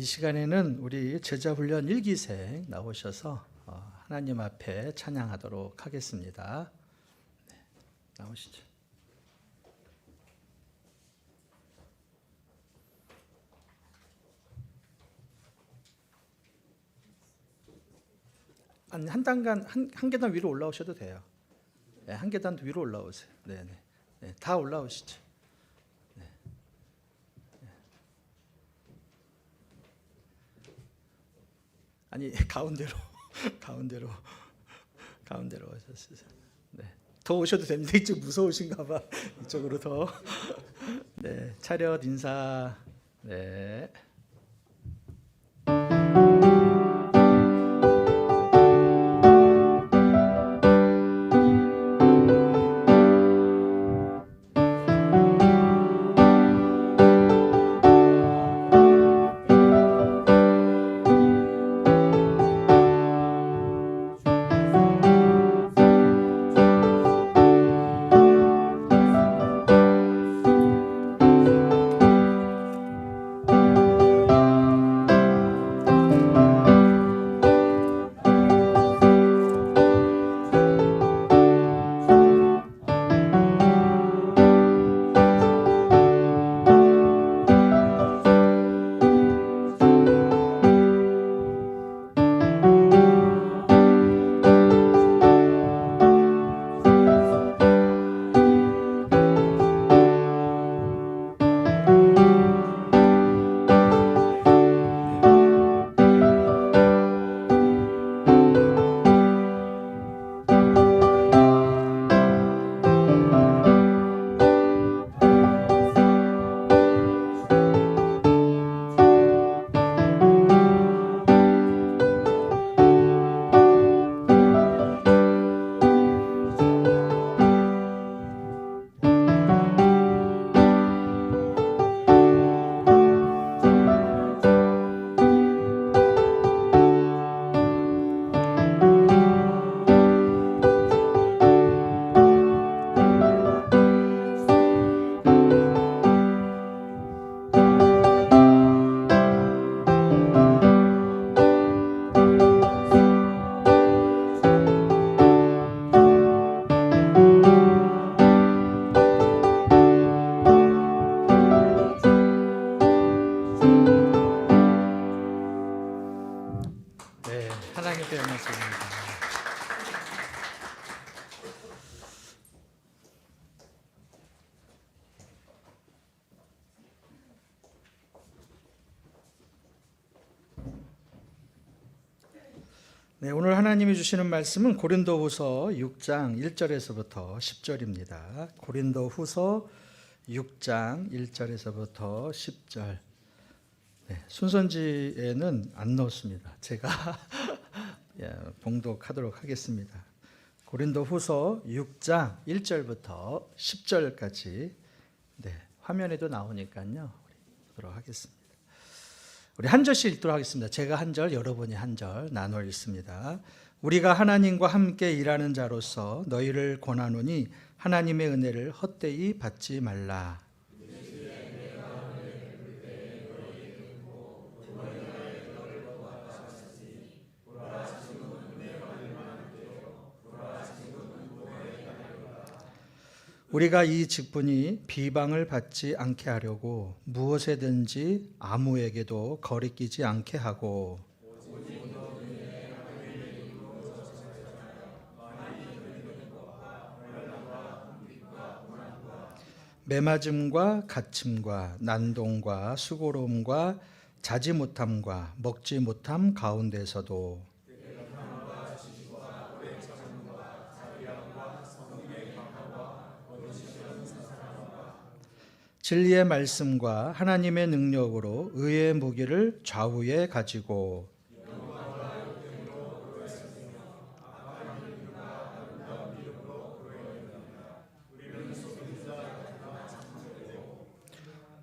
시간에는 우리 제자훈련 1기생 나오셔서 하나님 앞에 찬양하도록 하겠습니다. 네, 나오시죠. 한 단간 한 계단 위로 올라오셔도 돼요. 네, 한 계단 위로 올라오세요. 네네. 네, 다 올라오시죠. 네. 네. 아니 가운데로 오셨어요. 네, 더 오셔도 됩니다. 이쪽 무서우신가봐. 이쪽으로 더. 네, 차렷 인사. 네. 네, 하나님께 영광입니다. 네, 오늘 하나님이 주시는 말씀은 고린도후서 6장 1절에서부터 10절입니다. 고린도후서 6장 1절에서부터 10절. 네, 순서지에는 안 넣었습니다. 제가 봉독하도록 하겠습니다. 고린도후서 6장 1절부터 10절까지 화면에도 나오니까요. 보도록 하겠습니다. 우리 한 절씩 읽도록 하겠습니다. 제가 한 절, 여러분이 한 절 나눠 읽습니다. 우리가 하나님과 함께 일하는 자로서 너희를 권하노니 하나님의 은혜를 헛되이 받지 말라. 우리가 이 직분이 비방을 받지 않게 하려고 무엇에든지 아무에게도 거리끼지 않게 하고 매맞음과 갇힘과 난동과 수고로움과 자지 못함과 먹지 못함 가운데서도 진리의 말씀과 하나님의 능력으로 의의 무기를 좌우에 가지고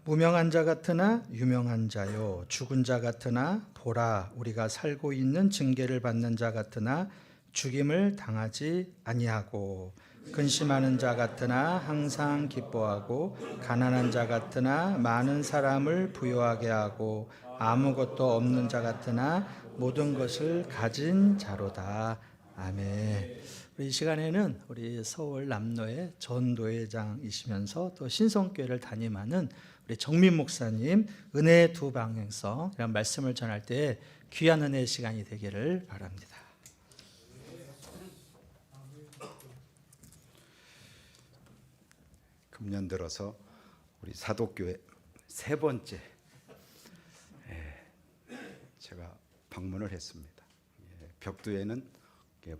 무명한 자 같으나 유명한 자요, 죽은 자 같으나 보라 우리가 살고 있는 징계를 받는 자 같으나 죽임을 당하지 아니하고 근심하는 자 같으나 항상 기뻐하고 가난한 자 같으나 많은 사람을 부유하게 하고 아무것도 없는 자 같으나 모든 것을 가진 자로다. 아멘. 이 시간에는 우리 서울 남로의 전도회장이시면서 또 신성교회를 담임하는 우리 정민 목사님 은혜의 두 방향성 이런 말씀을 전할 때 귀한 은혜의 시간이 되기를 바랍니다. 금년 들어서 우리 사도교회 세 번째 제가 방문을 했습니다. 벽두에는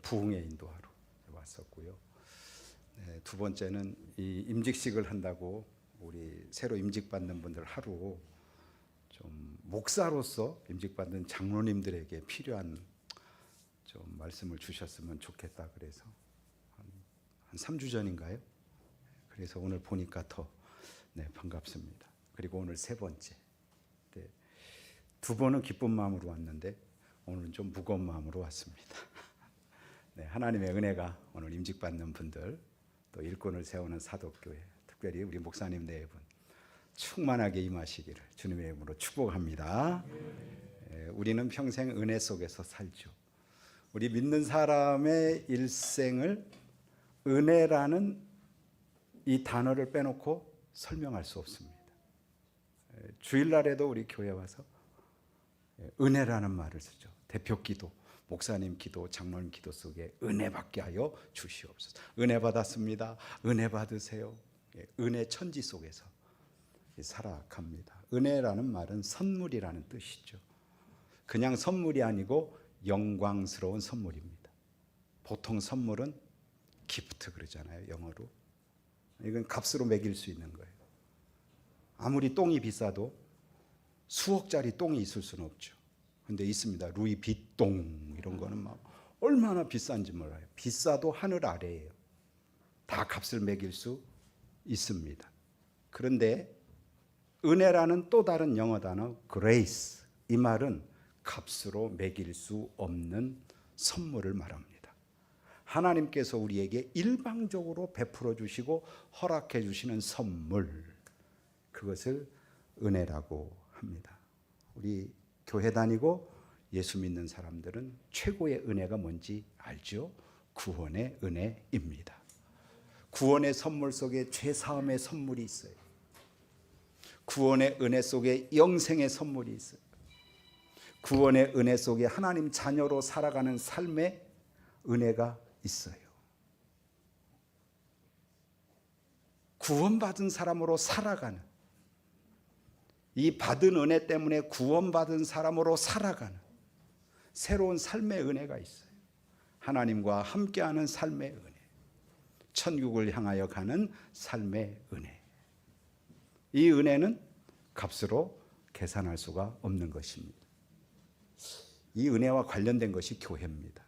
부흥의 인도하러 왔었고요. 두 번째는 이 임직식을 한다고 우리 새로 임직받는 분들 하루 좀 목사로서 임직받는 장로님들에게 필요한 좀 말씀을 주셨으면 좋겠다 그래서 한 3주 전인가요? 그래서 오늘 보니까 더 반갑습니다. 그리고 오늘 세 번째. 두 번은 기쁜 마음으로 왔는데 오늘은 좀 무거운 마음으로 왔습니다. 하나님의 은혜가 오늘 임직받는 분들 또 일꾼을 세우는 사도교회 특별히 우리 목사님 네 분 충만하게 임하시기를 주님의 이름으로 축복합니다. 우리는 평생 은혜 속에서 살죠. 우리 믿는 사람의 일생을 은혜라는 이 단어를 빼놓고 설명할 수 없습니다. 주일날에도 우리 교회 와서 은혜라는 말을 쓰죠. 대표 기도, 목사님 기도, 장로님 기도 속에 은혜 받게 하여 주시옵소서. 은혜 받았습니다. 은혜 받으세요. 은혜 천지 속에서 살아갑니다. 은혜라는 말은 선물이라는 뜻이죠. 그냥 선물이 아니고 영광스러운 선물입니다. 보통 선물은 기프트 그러잖아요, 영어로. 이건 값으로 매길 수 있는 거예요. 아무리 똥이 비싸도 수억짜리 똥이 있을 수는 없죠. 근데 있습니다. 루이 빗똥 이런 거는 막 얼마나 비싼지 몰라요. 비싸도 하늘 아래예요. 다 값을 매길 수 있습니다. 그런데 은혜라는 또 다른 영어 단어 grace, 이 말은 값으로 매길 수 없는 선물을 말합니다. 하나님께서 우리에게 일방적으로 베풀어 주시고 허락해 주시는 선물, 그것을 은혜라고 합니다. 우리 교회 다니고 예수 믿는 사람들은 최고의 은혜가 뭔지 알죠? 구원의 은혜입니다. 구원의 선물 속에 죄 사함의 선물이 있어요. 구원의 은혜 속에 영생의 선물이 있어요. 구원의 은혜 속에 하나님 자녀로 살아가는 삶의 은혜가 있어요. 구원받은 사람으로 살아가는, 이 받은 은혜 때문에 구원받은 사람으로 살아가는 새로운 삶의 은혜가 있어요. 하나님과 함께하는 삶의 은혜, 천국을 향하여 가는 삶의 은혜. 이 은혜는 값으로 계산할 수가 없는 것입니다. 이 은혜와 관련된 것이 교회입니다.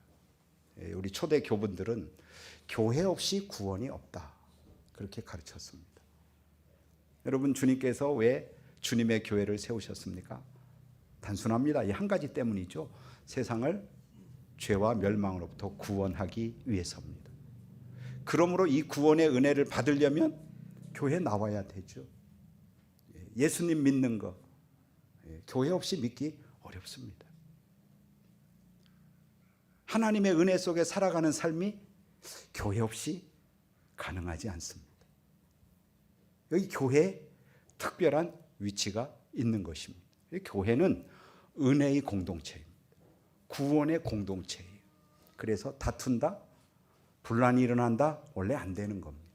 우리 초대 교분들은 교회 없이 구원이 없다 그렇게 가르쳤습니다. 여러분, 주님께서 왜 주님의 교회를 세우셨습니까? 단순합니다. 이 한 가지 때문이죠. 세상을 죄와 멸망으로부터 구원하기 위해서입니다. 그러므로 이 구원의 은혜를 받으려면 교회에 나와야 되죠. 예수님 믿는 거 교회 없이 믿기 어렵습니다. 하나님의 은혜 속에 살아가는 삶이 교회 없이 가능하지 않습니다. 여기 교회에 특별한 위치가 있는 것입니다. 교회는 은혜의 공동체입니다. 구원의 공동체예요. 그래서 다툰다, 분란이 일어난다, 원래 안 되는 겁니다.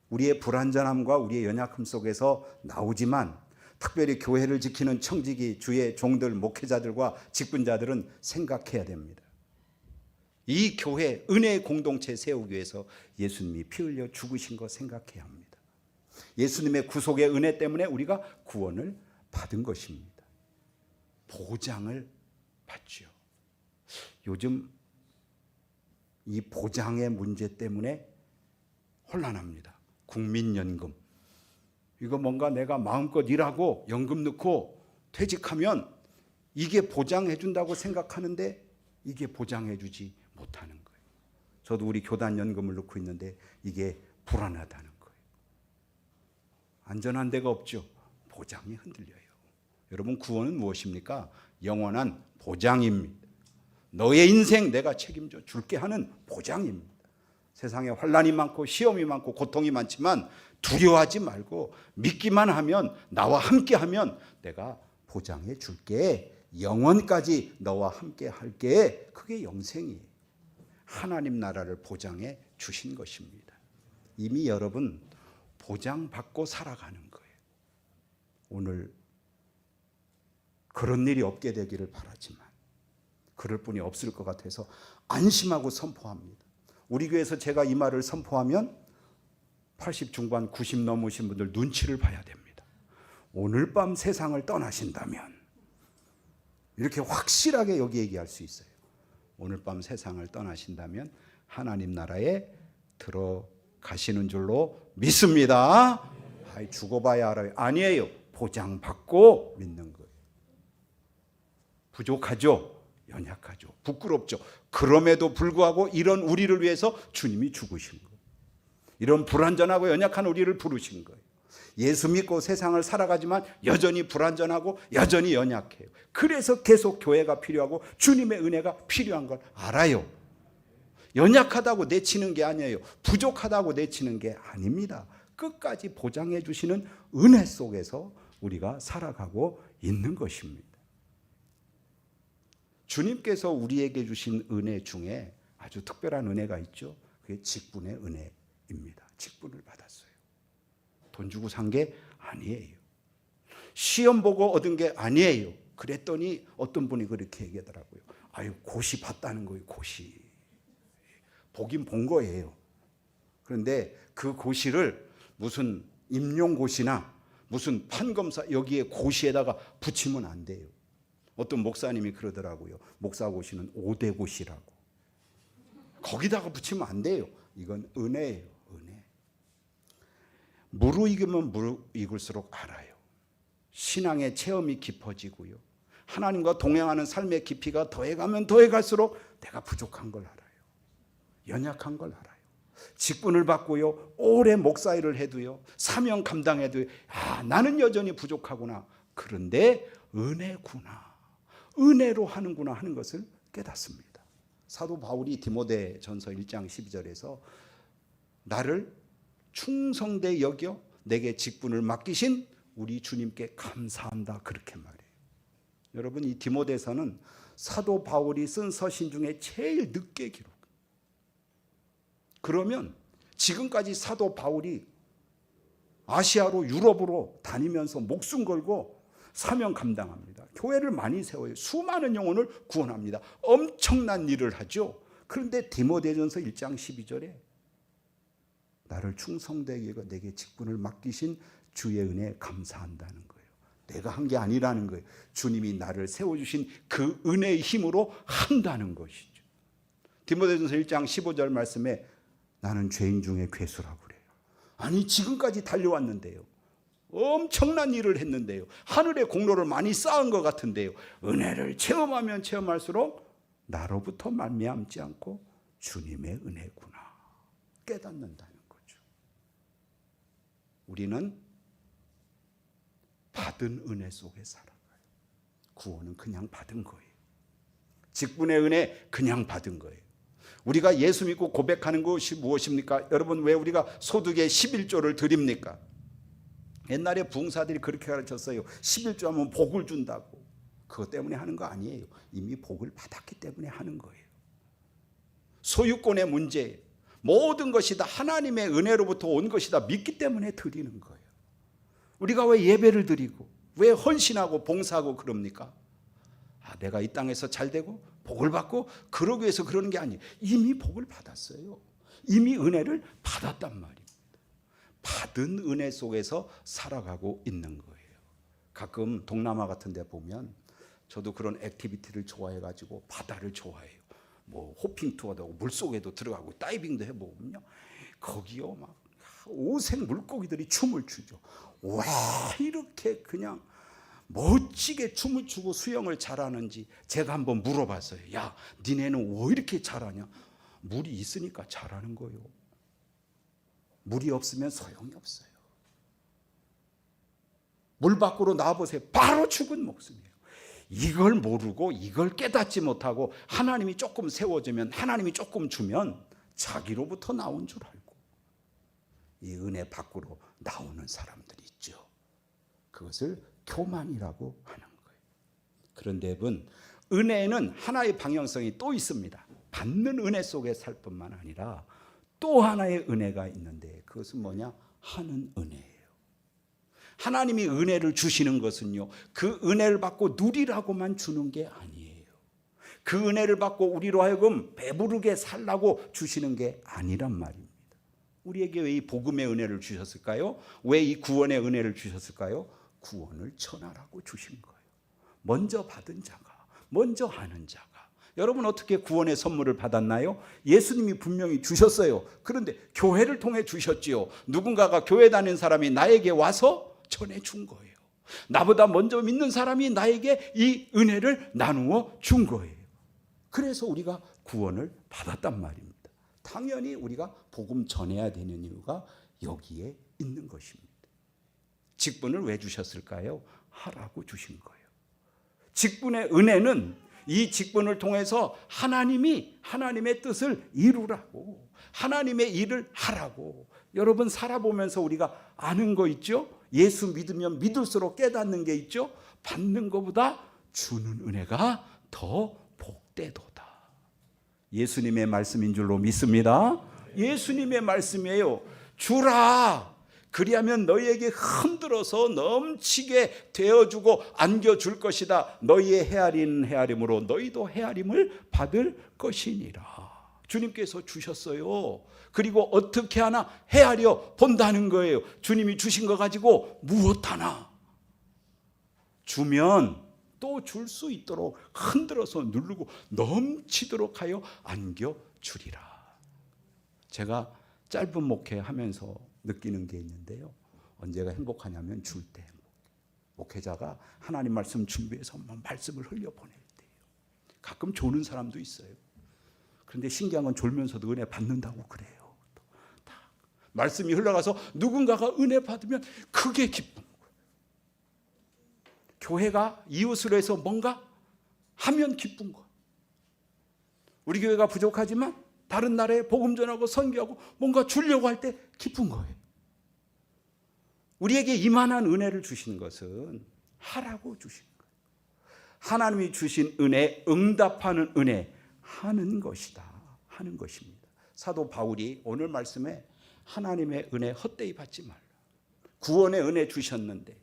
우리의 불완전함과 우리의 연약함 속에서 나오지만 특별히 교회를 지키는 청지기, 주의 종들, 목회자들과 직분자들은 생각해야 됩니다. 이 교회, 은혜의 공동체 세우기 위해서 예수님이 피 흘려 죽으신 거 생각해야 합니다. 예수님의 구속의 은혜 때문에 우리가 구원을 받은 것입니다. 보장을 받죠. 요즘 이 보장의 문제 때문에 혼란합니다. 국민연금. 이거 뭔가 내가 마음껏 일하고 연금 넣고 퇴직하면 이게 보장해 준다고 생각하는데 이게 보장해 주지 못하는 거예요. 저도 우리 교단 연금을 넣고 있는데 이게 불안하다는 거예요. 안전한 데가 없죠. 보장이 흔들려요. 여러분, 구원은 무엇입니까? 영원한 보장입니다. 너의 인생 내가 책임져 줄게 하는 보장입니다. 세상에 환난이 많고 시험이 많고 고통이 많지만 두려워하지 말고 믿기만 하면, 나와 함께하면 내가 보장해 줄게. 영원까지 너와 함께 할게. 그게 영생이에요. 하나님 나라를 보장해 주신 것입니다. 이미 여러분 보장받고 살아가는 거예요. 오늘 그런 일이 없게 되기를 바라지만 그럴 뿐이 없을 것 같아서 안심하고 선포합니다. 우리 교회에서 제가 이 말을 선포하면 80 중반 90 넘으신 분들 눈치를 봐야 됩니다. 오늘 밤 세상을 떠나신다면, 이렇게 확실하게 여기 얘기할 수 있어요. 오늘 밤 세상을 떠나신다면 하나님 나라에 들어가시는 줄로 믿습니다. 아이, 죽어봐야 알아요. 아니에요. 보장받고 믿는 거예요. 부족하죠? 연약하죠? 부끄럽죠? 그럼에도 불구하고 이런 우리를 위해서 주님이 죽으신 거예요. 이런 불완전하고 연약한 우리를 부르신 거예요. 예수 믿고 세상을 살아가지만 여전히 불완전하고 여전히 연약해요. 그래서 계속 교회가 필요하고 주님의 은혜가 필요한 걸 알아요. 연약하다고 내치는 게 아니에요. 부족하다고 내치는 게 아닙니다. 끝까지 보장해 주시는 은혜 속에서 우리가 살아가고 있는 것입니다. 주님께서 우리에게 주신 은혜 중에 아주 특별한 은혜가 있죠. 그게 직분의 은혜입니다. 직분을 받았어요. 돈 주고 산 게 아니에요. 시험 보고 얻은 게 아니에요. 그랬더니 어떤 분이 그렇게 얘기하더라고요. 아유, 고시 봤다는 거예요. 고시. 보긴 본 거예요. 그런데 그 고시를 무슨 임용고시나 무슨 판검사 여기에 고시에다가 붙이면 안 돼요. 어떤 목사님이 그러더라고요. 목사고시는 5대 고시라고. 거기다가 붙이면 안 돼요. 이건 은혜예요. 은혜. 무르익으면 무르익을수록 알아요. 신앙의 체험이 깊어지고요. 하나님과 동행하는 삶의 깊이가 더해가면 더해갈수록 내가 부족한 걸 알아요. 연약한 걸 알아요. 직분을 받고요. 오래 목사일을 해도요. 사명 감당해도요. 아, 나는 여전히 부족하구나. 그런데 은혜구나. 은혜로 하는구나 하는 것을 깨닫습니다. 사도 바울이 디모데전서 1장 12절에서 나를 충성되이 여겨 내게 직분을 맡기신 우리 주님께 감사한다 그렇게 말해요. 여러분, 이 디모데서는 사도 바울이 쓴 서신 중에 제일 늦게 기록. 그러면 지금까지 사도 바울이 아시아로 유럽으로 다니면서 목숨 걸고 사명 감당합니다. 교회를 많이 세워요. 수많은 영혼을 구원합니다. 엄청난 일을 하죠. 그런데 디모데전서 1장 12절에 나를 충성되게 여겨 내게 직분을 맡기신 주의 은혜에 감사한다는 거예요. 내가 한 게 아니라는 거예요. 주님이 나를 세워주신 그 은혜의 힘으로 한다는 것이죠. 디모데전서 1장 15절 말씀에 나는 죄인 중에 괴수라고 그래요. 아니, 지금까지 달려왔는데요. 엄청난 일을 했는데요. 하늘의 공로를 많이 쌓은 것 같은데요. 은혜를 체험하면 체험할수록 나로부터 말미암지 않고 주님의 은혜구나 깨닫는다는 거죠. 우리는 받은 은혜 속에 살아가요. 구원은 그냥 받은 거예요. 직분의 은혜 그냥 받은 거예요. 우리가 예수 믿고 고백하는 것이 무엇입니까? 여러분, 왜 우리가 소득의 11조를 드립니까? 옛날에 부흥사들이 그렇게 가르쳤어요. 11조 하면 복을 준다고. 그것 때문에 하는 거 아니에요. 이미 복을 받았기 때문에 하는 거예요. 소유권의 문제, 모든 것이 다 하나님의 은혜로부터 온 것이다 믿기 때문에 드리는 거예요. 우리가 왜 예배를 드리고 왜 헌신하고 봉사하고 그럽니까? 아, 내가 이 땅에서 잘되고 복을 받고 그러기 위해서 그러는 게 아니에요. 이미 복을 받았어요. 이미 은혜를 받았단 말이에요. 받은 은혜 속에서 살아가고 있는 거예요. 가끔 동남아 같은 데 보면 저도 그런 액티비티를 좋아해가지고 바다를 좋아해요. 뭐 호핑 투어도 하고 물속에도 들어가고 다이빙도 해보면요. 거기요 막 오색 물고기들이 춤을 추죠. 와, 이렇게 그냥 멋지게 춤을 추고 수영을 잘하는지 제가 한번 물어봤어요. 야, 니네는 왜 이렇게 잘하냐? 물이 있으니까 잘하는 거예요. 물이 없으면 소용이 없어요. 물 밖으로 나와보세요. 바로 죽은 목숨이에요. 이걸 모르고 이걸 깨닫지 못하고 하나님이 조금 세워주면, 하나님이 조금 주면 자기로부터 나온 줄 알고 이 은혜 밖으로 나오는 사람들이 있죠. 그것을 교만이라고 하는 거예요. 그런데 여러분, 은혜에는 하나의 방향성이 또 있습니다. 받는 은혜 속에 살 뿐만 아니라 또 하나의 은혜가 있는데, 그것은 뭐냐? 하는 은혜예요. 하나님이 은혜를 주시는 것은요, 그 은혜를 받고 누리라고만 주는 게 아니에요. 그 은혜를 받고 우리로 하여금 배부르게 살라고 주시는 게 아니란 말입니다. 우리에게 왜 이 복음의 은혜를 주셨을까요? 왜 이 구원의 은혜를 주셨을까요? 구원을 전하라고 주신 거예요. 먼저 받은 자가, 먼저 하는 자가. 여러분, 어떻게 구원의 선물을 받았나요? 예수님이 분명히 주셨어요. 그런데 교회를 통해 주셨지요. 누군가가 교회 다니는 사람이 나에게 와서 전해준 거예요. 나보다 먼저 믿는 사람이 나에게 이 은혜를 나누어 준 거예요. 그래서 우리가 구원을 받았단 말입니다. 당연히 우리가 복음 전해야 되는 이유가 여기에 있는 것입니다. 직분을 왜 주셨을까요? 하라고 주신 거예요. 직분의 은혜는 이 직분을 통해서 하나님이 하나님의 뜻을 이루라고, 하나님의 일을 하라고. 여러분, 살아보면서 우리가 아는 거 있죠? 예수 믿으면 믿을수록 깨닫는 게 있죠? 받는 것보다 주는 은혜가 더 복되도다. 예수님의 말씀인 줄로 믿습니다. 예수님의 말씀이에요. 주라. 그리하면 너희에게 흔들어서 넘치게 되어주고 안겨줄 것이다. 너희의 헤아리는 헤아림으로 너희도 헤아림을 받을 것이니라. 주님께서 주셨어요. 그리고 어떻게 하나 헤아려 본다는 거예요. 주님이 주신 거 가지고 무엇 하나 주면 또 줄 수 있도록 흔들어서 누르고 넘치도록 하여 안겨주리라. 제가 짧은 목회하면서 느끼는 게 있는데요. 언제가 행복하냐면 줄 때 행복해요. 목회자가 하나님 말씀 준비해서 말씀을 흘려보낼 때예요. 가끔 조는 사람도 있어요. 그런데 신기한 건 졸면서도 은혜 받는다고 그래요. 다 말씀이 흘러가서 누군가가 은혜 받으면 그게 기쁜 거예요. 교회가 이웃으로 해서 뭔가 하면 기쁜 거예요. 우리 교회가 부족하지만 다른 나라에 복음 전하고 선교하고 뭔가 주려고 할 때 기쁜 거예요. 우리에게 이만한 은혜를 주신 것은 하라고 주신 거예요. 하나님이 주신 은혜, 응답하는 은혜, 하는 것이다. 하는 것입니다. 사도 바울이 오늘 말씀에 하나님의 은혜 헛되이 받지 말라. 구원의 은혜 주셨는데,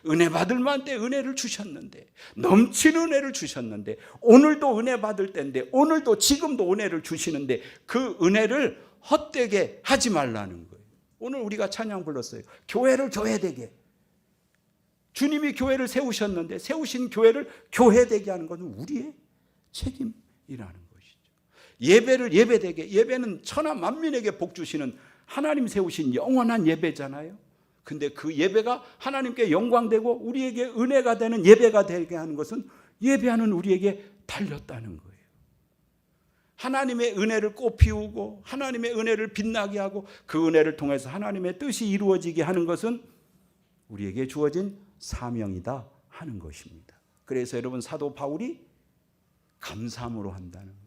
은혜 받을 만한 때 은혜를 주셨는데, 넘치는 은혜를 주셨는데, 오늘도 은혜 받을 때인데, 오늘도 지금도 은혜를 주시는데 그 은혜를 헛되게 하지 말라는 거예요. 오늘 우리가 찬양 불렀어요. 교회를 교회되게. 주님이 교회를 세우셨는데 세우신 교회를 교회되게 하는 것은 우리의 책임이라는 것이죠. 예배를 예배되게. 예배는 천하 만민에게 복 주시는 하나님 세우신 영원한 예배잖아요. 근데 그 예배가 하나님께 영광되고 우리에게 은혜가 되는 예배가 되게 하는 것은 예배하는 우리에게 달렸다는 거예요. 하나님의 은혜를 꽃피우고 하나님의 은혜를 빛나게 하고 그 은혜를 통해서 하나님의 뜻이 이루어지게 하는 것은 우리에게 주어진 사명이다 하는 것입니다. 그래서 여러분, 사도 바울이 감사함으로 한다는 거예요.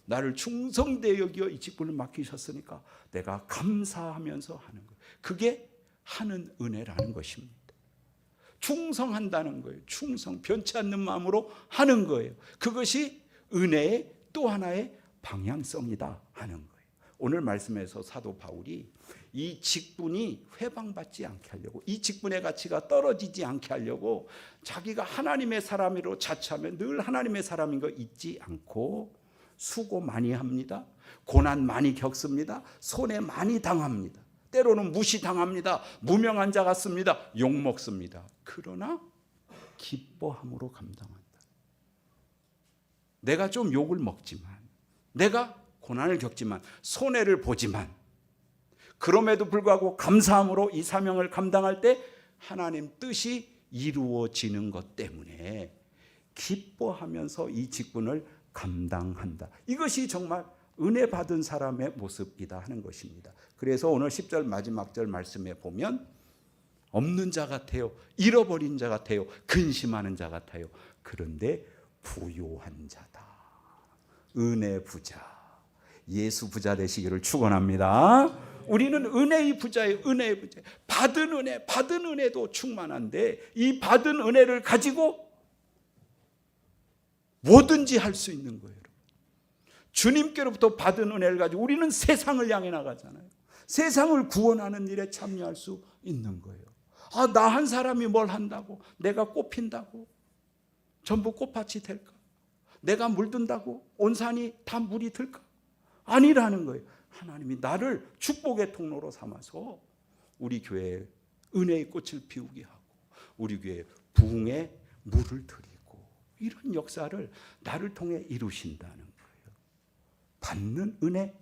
나를 충성되게 여기어 이 직분을 맡기셨으니까 내가 감사하면서 하는 거예요. 그게 하는 은혜라는 것입니다. 충성한다는 거예요. 충성, 변치 않는 마음으로 하는 거예요. 그것이 은혜의 또 하나의 방향성이다 하는 거예요. 오늘 말씀에서 사도 바울이 이 직분이 회방받지 않게 하려고, 이 직분의 가치가 떨어지지 않게 하려고 자기가 하나님의 사람으로 자처하면 늘 하나님의 사람인 거 잊지 않고 수고 많이 합니다. 고난 많이 겪습니다. 손해 많이 당합니다. 때로는 무시당합니다. 무명한 자 같습니다. 욕먹습니다. 그러나 기뻐함으로 감당한다. 내가 좀 욕을 먹지만, 내가 고난을 겪지만, 손해를 보지만, 그럼에도 불구하고 감사함으로 이 사명을 감당할 때 하나님 뜻이 이루어지는 것 때문에 기뻐하면서 이 직분을 감당한다. 이것이 정말 은혜 받은 사람의 모습이다 하는 것입니다. 그래서 오늘 10절 마지막 절 말씀에 보면 없는 자 같아요. 잃어버린 자 같아요. 근심하는 자 같아요. 그런데 부요한 자다. 은혜 부자. 예수 부자 되시기를 축원합니다. 우리는 은혜의 부자예요. 은혜의 부자. 받은 은혜도 충만한데 이 받은 은혜를 가지고 뭐든지 할 수 있는 거예요. 주님께로부터 받은 은혜를 가지고 우리는 세상을 향해 나가잖아요. 세상을 구원하는 일에 참여할 수 있는 거예요. 나 한 사람이 뭘 한다고, 내가 꽃핀다고 전부 꽃밭이 될까? 내가 물든다고 온 산이 다 물이 들까? 아니라는 거예요. 하나님이 나를 축복의 통로로 삼아서 우리 교회에 은혜의 꽃을 피우게 하고 우리 교회에 부흥의 물을 드리고 이런 역사를 나를 통해 이루신다는 거예요. 받는 은혜,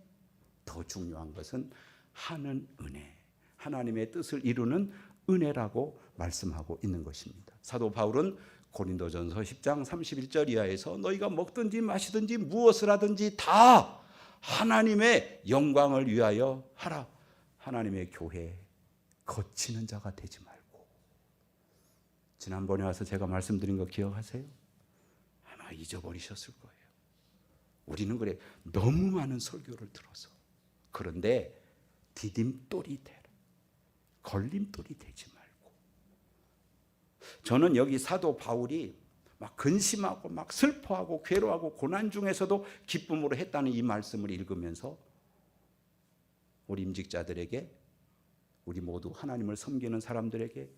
더 중요한 것은 하는 은혜, 하나님의 뜻을 이루는 은혜라고 말씀하고 있는 것입니다. 사도 바울은 고린도전서 10장 31절 이하에서 너희가 먹든지 마시든지 무엇을 하든지 다 하나님의 영광을 위하여 하라. 하나님의 교회에 거치는 자가 되지 말고. 지난번에 와서 제가 말씀드린 거 기억하세요? 아마 잊어버리셨을 거예요. 우리는 그래 너무 많은 설교를 들어서. 그런데 디딤돌이 되라. 걸림돌이 되지 말고. 저는 여기 사도 바울이 막 근심하고 막 슬퍼하고 괴로워하고 고난 중에서도 기쁨으로 했다는 이 말씀을 읽으면서 우리 임직자들에게, 우리 모두 하나님을 섬기는 사람들에게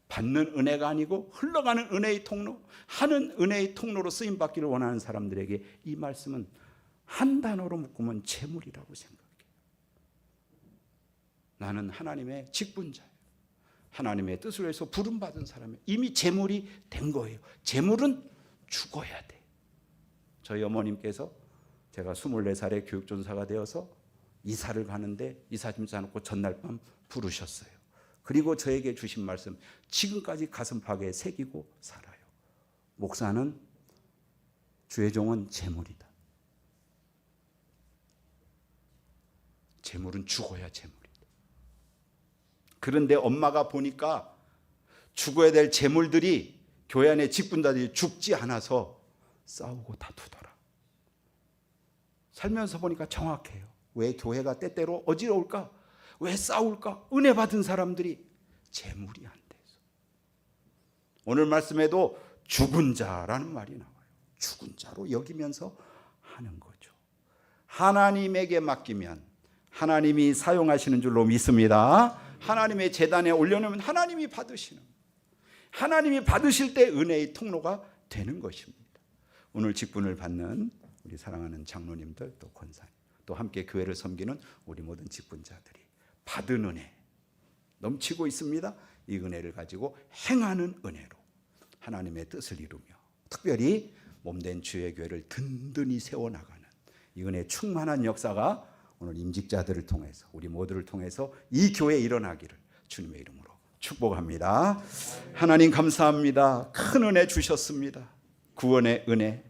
받는 은혜가 아니고 흘러가는 은혜의 통로, 하는 은혜의 통로로 쓰임받기를 원하는 사람들에게 이 말씀은 한 단어로 묶으면 재물이라고 생각해요. 나는 하나님의 직분자예요. 하나님의 뜻을 위해서 부름받은 사람이에요. 이미 재물이 된 거예요. 재물은 죽어야 돼. 저희 어머님께서 제가 24살에 교육전사가 되어서 이사를 가는데 이사짐 싸놓고 전날 밤 부르셨어요. 그리고 저에게 주신 말씀, 지금까지 가슴팍에 새기고 살아요. 목사는, 주의 종은 재물이다. 재물은 죽어야 재물이다. 그런데 엄마가 보니까 죽어야 될 재물들이 교회 안에 직분자들이 죽지 않아서 싸우고 다투더라. 살면서 보니까 정확해요. 왜 교회가 때때로 어지러울까? 왜 싸울까? 은혜 받은 사람들이 재물이 안 돼서. 오늘 말씀에도 죽은 자라는 말이 나와요. 죽은 자로 여기면서 하는 거죠. 하나님에게 맡기면 하나님이 사용하시는 줄로 믿습니다. 하나님의 제단에 올려놓으면 하나님이 받으시는, 하나님이 받으실 때 은혜의 통로가 되는 것입니다. 오늘 직분을 받는 우리 사랑하는 장로님들, 또 권사님, 또 함께 교회를 섬기는 우리 모든 직분자들이 받은 은혜 넘치고 있습니다. 이 은혜를 가지고 행하는 은혜로 하나님의 뜻을 이루며 특별히 몸된 주의 교회를 든든히 세워나가는 이 은혜 충만한 역사가 오늘 임직자들을 통해서, 우리 모두를 통해서 이 교회에 일어나기를 주님의 이름으로 축복합니다. 하나님 감사합니다. 큰 은혜 주셨습니다. 구원의 은혜,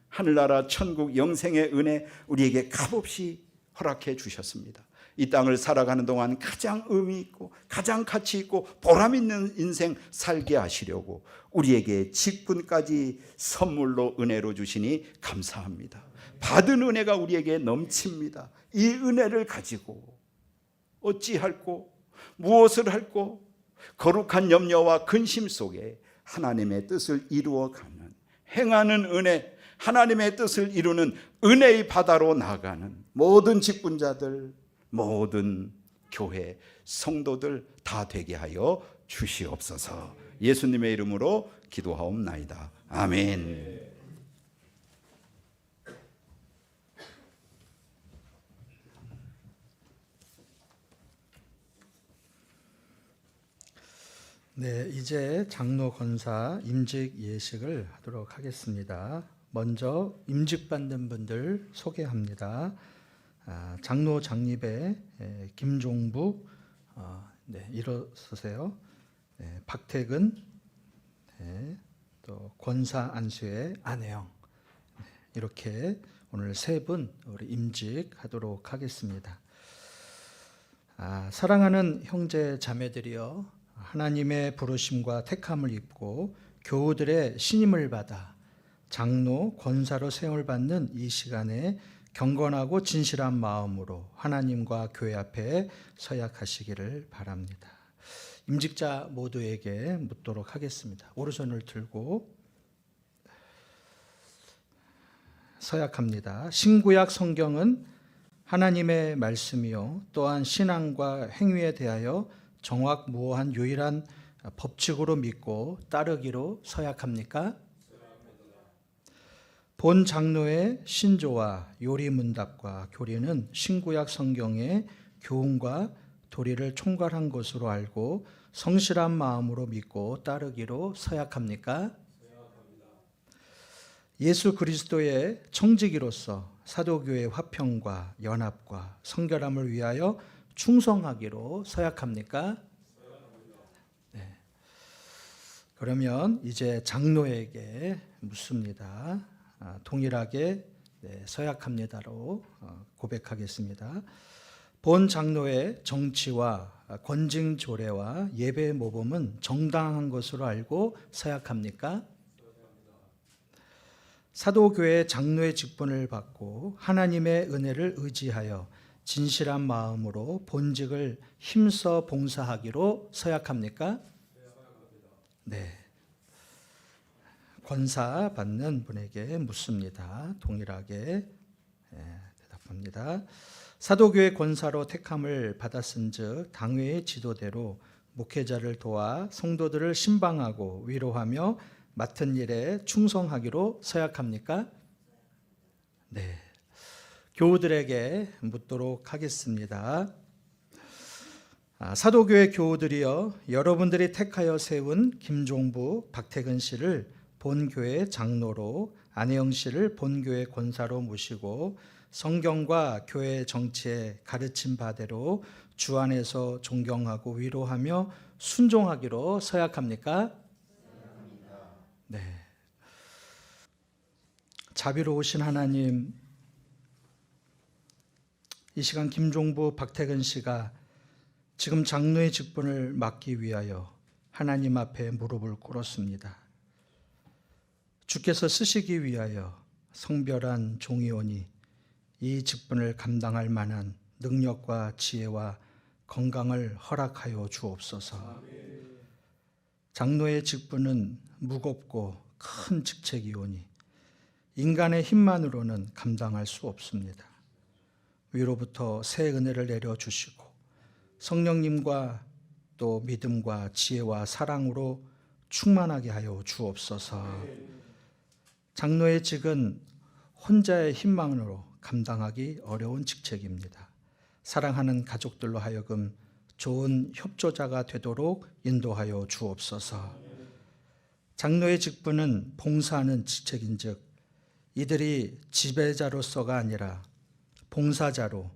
하늘나라 천국 영생의 은혜 우리에게 값없이 허락해 주셨습니다. 이 땅을 살아가는 동안 가장 의미 있고 가장 가치 있고 보람 있는 인생 살게 하시려고 우리에게 직분까지 선물로 은혜로 주시니 감사합니다. 받은 은혜가 우리에게 넘칩니다. 이 은혜를 가지고 어찌할꼬 무엇을 할꼬 거룩한 염려와 근심 속에 하나님의 뜻을 이루어가는, 행하는 은혜, 하나님의 뜻을 이루는 은혜의 바다로 나아가는 모든 직분자들, 모든 교회 성도들 다 되게 하여 주시옵소서. 예수님의 이름으로 기도하옵나이다. 아멘. 네, 이제 장로 권사 임직 예식을 하도록 하겠습니다. 먼저 임직 받는 분들 소개합니다. 장로 장립의 김종부, 네, 일어서세요. 네, 박태근, 네, 또 권사 안수의 안혜영, 네, 이렇게 오늘 세 분 우리 임직하도록 하겠습니다. 사랑하는 형제 자매들이여, 하나님의 부르심과 택함을 입고 교우들의 신임을 받아 장로, 권사로 세움을 받는 이 시간에 경건하고 진실한 마음으로 하나님과 교회 앞에 서약하시기를 바랍니다. 임직자 모두에게 묻도록 하겠습니다. 오른손을 들고 서약합니다. 신구약 성경은 하나님의 말씀이요 또한 신앙과 행위에 대하여 정확무오한 유일한 법칙으로 믿고 따르기로 서약합니까? 본 장로의 신조와 요리문답과 교리는 신구약 성경의 교훈과 도리를 총괄한 것으로 알고 성실한 마음으로 믿고 따르기로 서약합니까? 예수 그리스도의 청지기로서 사도교회의 화평과 연합과 성결함을 위하여 충성하기로 서약합니까? 네. 그러면 이제 장로에게 묻습니다. 동일하게 서약합니다로 고백하겠습니다. 본 장로의 정치와 권징 조례와 예배 모범은 정당한 것으로 알고 서약합니까? 사도교회 장로의 직분을 받고 하나님의 은혜를 의지하여 진실한 마음으로 본직을 힘써 봉사하기로 서약합니까? 네. 권사 받는 분에게 묻습니다. 동일하게 대답합니다. 사도교회 권사로 택함을 받았은즉 당회의 지도대로 목회자를 도와 성도들을 신방하고 위로하며 맡은 일에 충성하기로 서약합니까? 네. 교우들에게 묻도록 하겠습니다. 사도교회 교우들이여, 여러분들이 택하여 세운 김종부, 박태근 씨를 본교회 장로로, 안혜영 씨를 본교회 권사로 모시고 성경과 교회 정치에 가르친 바대로 주 안에서 존경하고 위로하며 순종하기로 서약합니까? 네. 자비로우신 하나님, 이 시간 김종부, 박태근 씨가 지금 장로의 직분을 맡기 위하여 하나님 앞에 무릎을 꿇었습니다. 주께서 쓰시기 위하여 성별한 종이오니 이 직분을 감당할 만한 능력과 지혜와 건강을 허락하여 주옵소서. 장로의 직분은 무겁고 큰 직책이오니 인간의 힘만으로는 감당할 수 없습니다. 위로부터 새 은혜를 내려주시고 성령님과 또 믿음과 지혜와 사랑으로 충만하게 하여 주옵소서. 장로의 직은 혼자의 힘만으로 감당하기 어려운 직책입니다. 사랑하는 가족들로 하여금 좋은 협조자가 되도록 인도하여 주옵소서. 장로의 직분은 봉사하는 직책인즉 이들이 지배자로서가 아니라 봉사자로,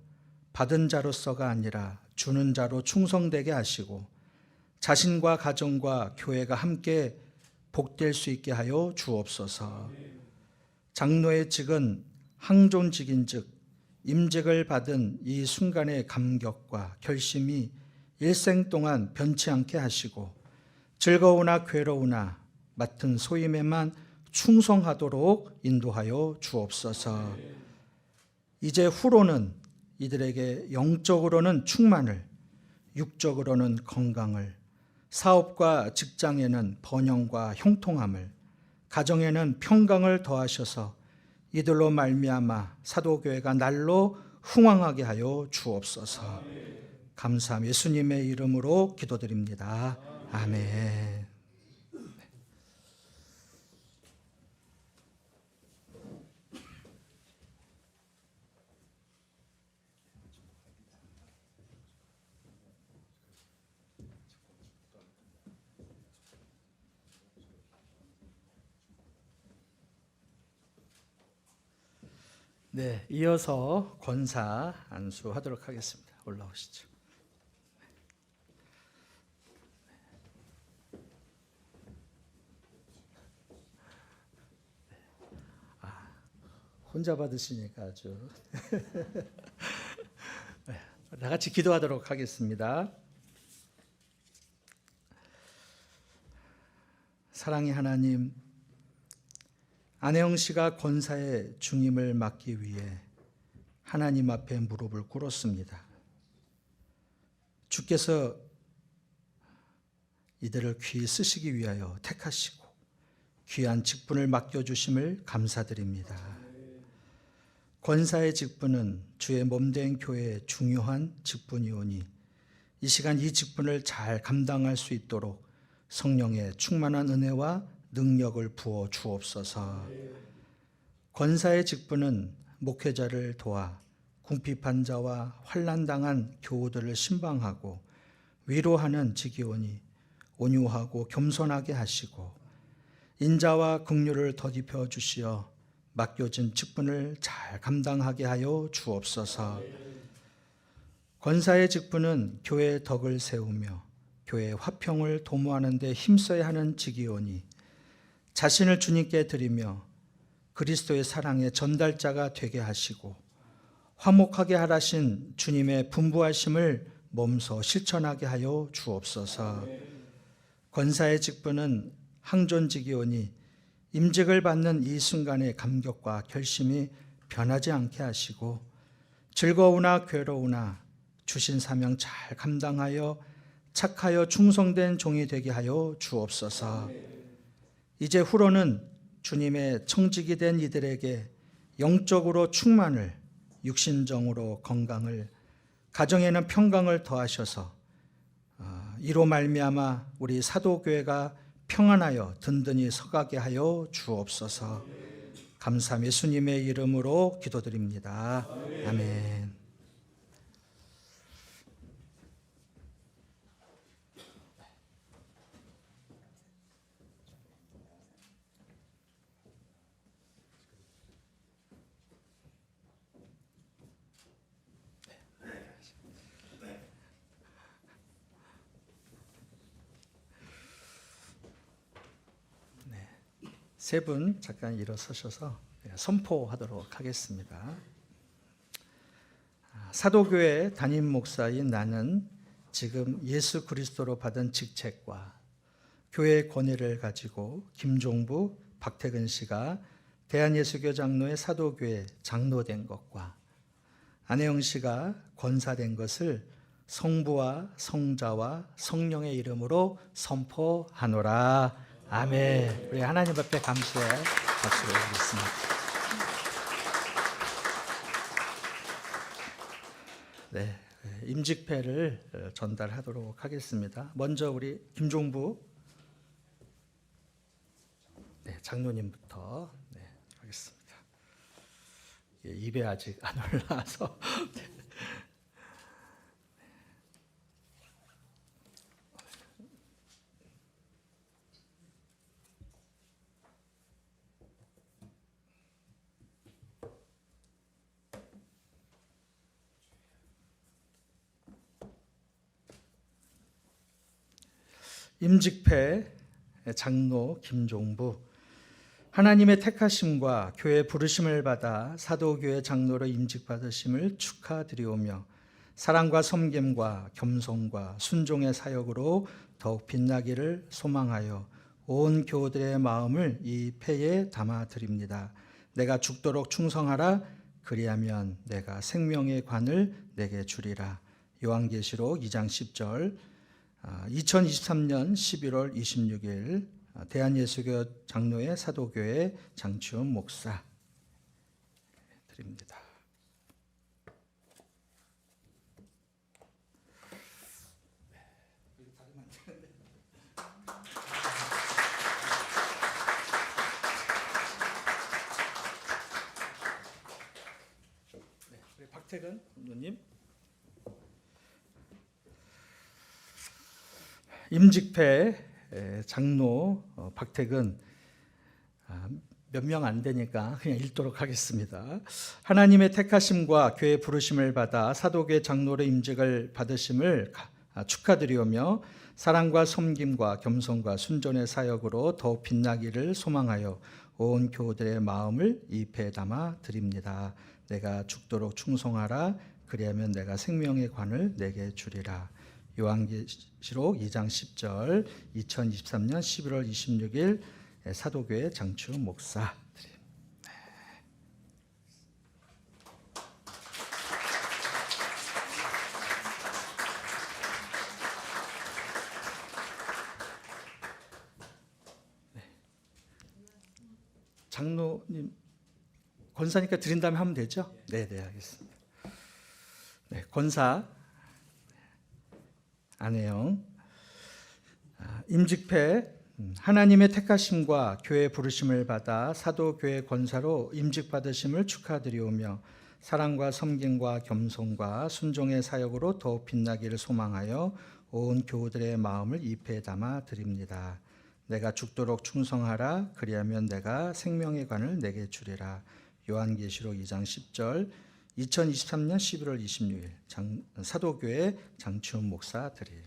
받은 자로서가 아니라 주는 자로 충성되게 하시고 자신과 가정과 교회가 함께 복될 수 있게 하여 주옵소서. 장로의 직은 항존직인즉 임직을 받은 이 순간의 감격과 결심이 일생 동안 변치 않게 하시고 즐거우나 괴로우나 맡은 소임에만 충성하도록 인도하여 주옵소서. 이제 후로는 이들에게 영적으로는 충만을, 육적으로는 건강을, 사업과 직장에는 번영과 형통함을, 가정에는 평강을 더하셔서 이들로 말미암아 사도교회가 날로 흥왕하게 하여 주옵소서. 감사함 예수님의 이름으로 기도드립니다. 아멘. 네, 이어서 권사 안수하도록 하겠습니다. 올라오시죠. 혼자 받으시니까 아주 다 같이 기도하도록 하겠습니다. 사랑의 하나님, 안혜영 씨가 권사의 중임을 맡기 위해 하나님 앞에 무릎을 꿇었습니다. 주께서 이들을 귀히 쓰시기 위하여 택하시고 귀한 직분을 맡겨주심을 감사드립니다. 권사의 직분은 주의 몸된 교회의 중요한 직분이오니 이 시간 이 직분을 잘 감당할 수 있도록 성령의 충만한 은혜와 능력을 부어 주옵소서. 권사의 직분은 목회자를 도와 궁핍한 자와 환난당한 교우들을 신방하고 위로하는 직이오니 온유하고 겸손하게 하시고 인자와 긍휼을 더딥혀 주시어 맡겨진 직분을 잘 감당하게 하여 주옵소서. 권사의 직분은 교회의 덕을 세우며 교회의 화평을 도모하는 데 힘써야 하는 직이오니 자신을 주님께 드리며 그리스도의 사랑의 전달자가 되게 하시고 화목하게 하라신 주님의 분부하심을 몸소 실천하게 하여 주옵소서. 권사의 직분은 항존직이오니 임직을 받는 이 순간의 감격과 결심이 변하지 않게 하시고 즐거우나 괴로우나 주신 사명 잘 감당하여 착하여 충성된 종이 되게 하여 주옵소서. 이제 후로는 주님의 청직이 된 이들에게 영적으로 충만을, 육신정으로 건강을, 가정에는 평강을 더하셔서 이로 말미암아 우리 사도교회가 평안하여 든든히 서가게 하여 주옵소서. 감사함 예수님의 이름으로 기도드립니다. 아멘. 세 분 잠깐 일어서셔서 선포하도록 하겠습니다. 사도교회 담임 목사인 나는 지금 예수 그리스도로 받은 직책과 교회의 권위를 가지고 김종부, 박태근 씨가 대한예수교 장로의 사도교회 장로된 것과 안혜영 씨가 권사된 것을 성부와 성자와 성령의 이름으로 선포하노라. 아멘. 우리 하나님 앞에 감사의 박수를 드리겠습니다. 네, 임직패를 전달하도록 하겠습니다. 먼저 우리 김종부 장로님부터 하겠습니다. 입에 아직 안 올라와서 임직패 장로 김종부, 하나님의 택하심과 교회 부르심을 받아 사도교회 장로로 임직받으심을 축하드리오며 사랑과 섬김과 겸손과 순종의 사역으로 더욱 빛나기를 소망하여 온 교우들의 마음을 이 패에 담아드립니다. 내가 죽도록 충성하라. 그리하면 내가 생명의 관을 내게 주리라. 요한계시록 2장 10절. 2023년 11월 26일 대한예수교 장로회 사도교회 장치훈 목사 드립니다. 우리 박태근 장로님. 임직패 장로 박태근 몇 명 안 되니까 그냥 읽도록 하겠습니다. 하나님의 택하심과 교회 부르심을 받아 사도교회 장로로 임직을 받으심을 축하드리오며 사랑과 섬김과 겸손과 순전의 사역으로 더욱 빛나기를 소망하여 온 교우들의 마음을 이 패에 담아 드립니다. 내가 죽도록 충성하라. 그리하면 내가 생명의 관을 내게 주리라. 요한계시록 2장 10절, 2023년 11월 26일 사도교회 장추 목사 드립니다. 장로님, 권사니까 드린 다음에 하면 되죠? 네, 알겠습니다. 네, 권사 안혜영, 임직패, 하나님의 택하심과 교회 부르심을 받아 사도교회 권사로 임직받으심을 축하드리오며 사랑과 섬김과 겸손과 순종의 사역으로 더욱 빛나기를 소망하여 온 교우들의 마음을 입에 담아 드립니다. 내가 죽도록 충성하라. 그리하면 내가 생명의 관을 내게 주리라. 요한계시록 2장 10절, 2023년 11월 26일 사도교회 장추 목사 드림.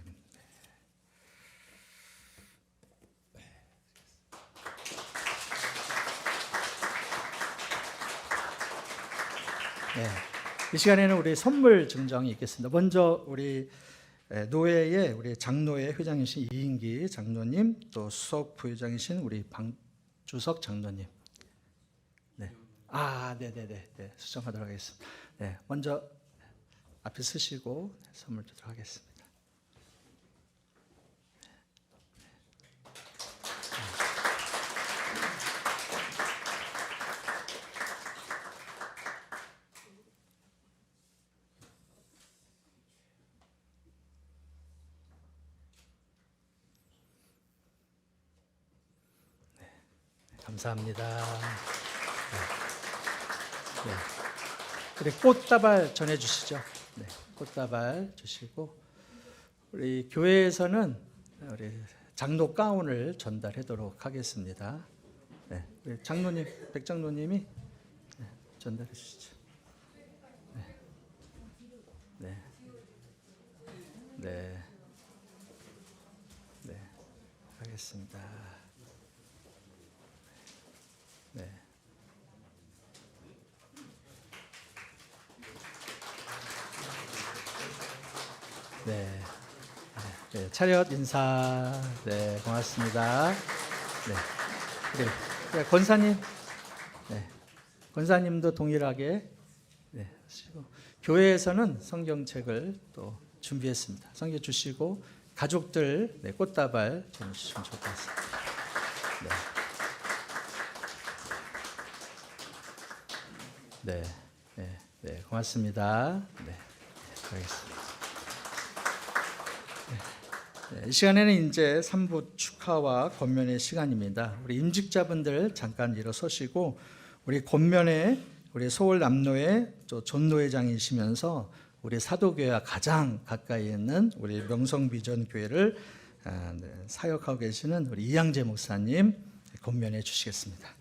네, 이 시간에는 우리 선물 증정이 있겠습니다. 먼저 우리 노회의 우리 장로회 회장이신 이인기 장로님, 또 수석 부회장이신 우리 방주석 장로님. 네, 네, 수정하도록 하겠습니다. 네, 먼저 앞에 쓰시고 선물 드리도록 하겠습니다. 감사합니다. 네. 우리 꽃다발 전해주시죠. 네, 꽃다발 주시고 우리 교회에서는 우리 장로 가운을 전달하도록 하겠습니다. 네, 우리 장로님, 백장로님이 전달해 주시죠. 네, 하겠습니다. 네, 차렷 인사. 네, 고맙습니다. 네, 그래, 권사님, 권사님도 동일하게 하시고 교회에서는 성경책을 또 준비했습니다. 성경 주시고 가족들 꽃다발 전해주시면 좋을 것 같습니다. 네, 고맙습니다. 네, 알겠습니다. 이 시간에는 이제 3부 축하와 권면의 시간입니다. 우리 임직자분들 잠깐 일어서시고 우리 권면의 우리 서울 남로의 존노회장이시면서 우리 사도교회와 가장 가까이 있는 우리 명성비전교회를 사역하고 계시는 우리 이양재 목사님 권면해 주시겠습니다.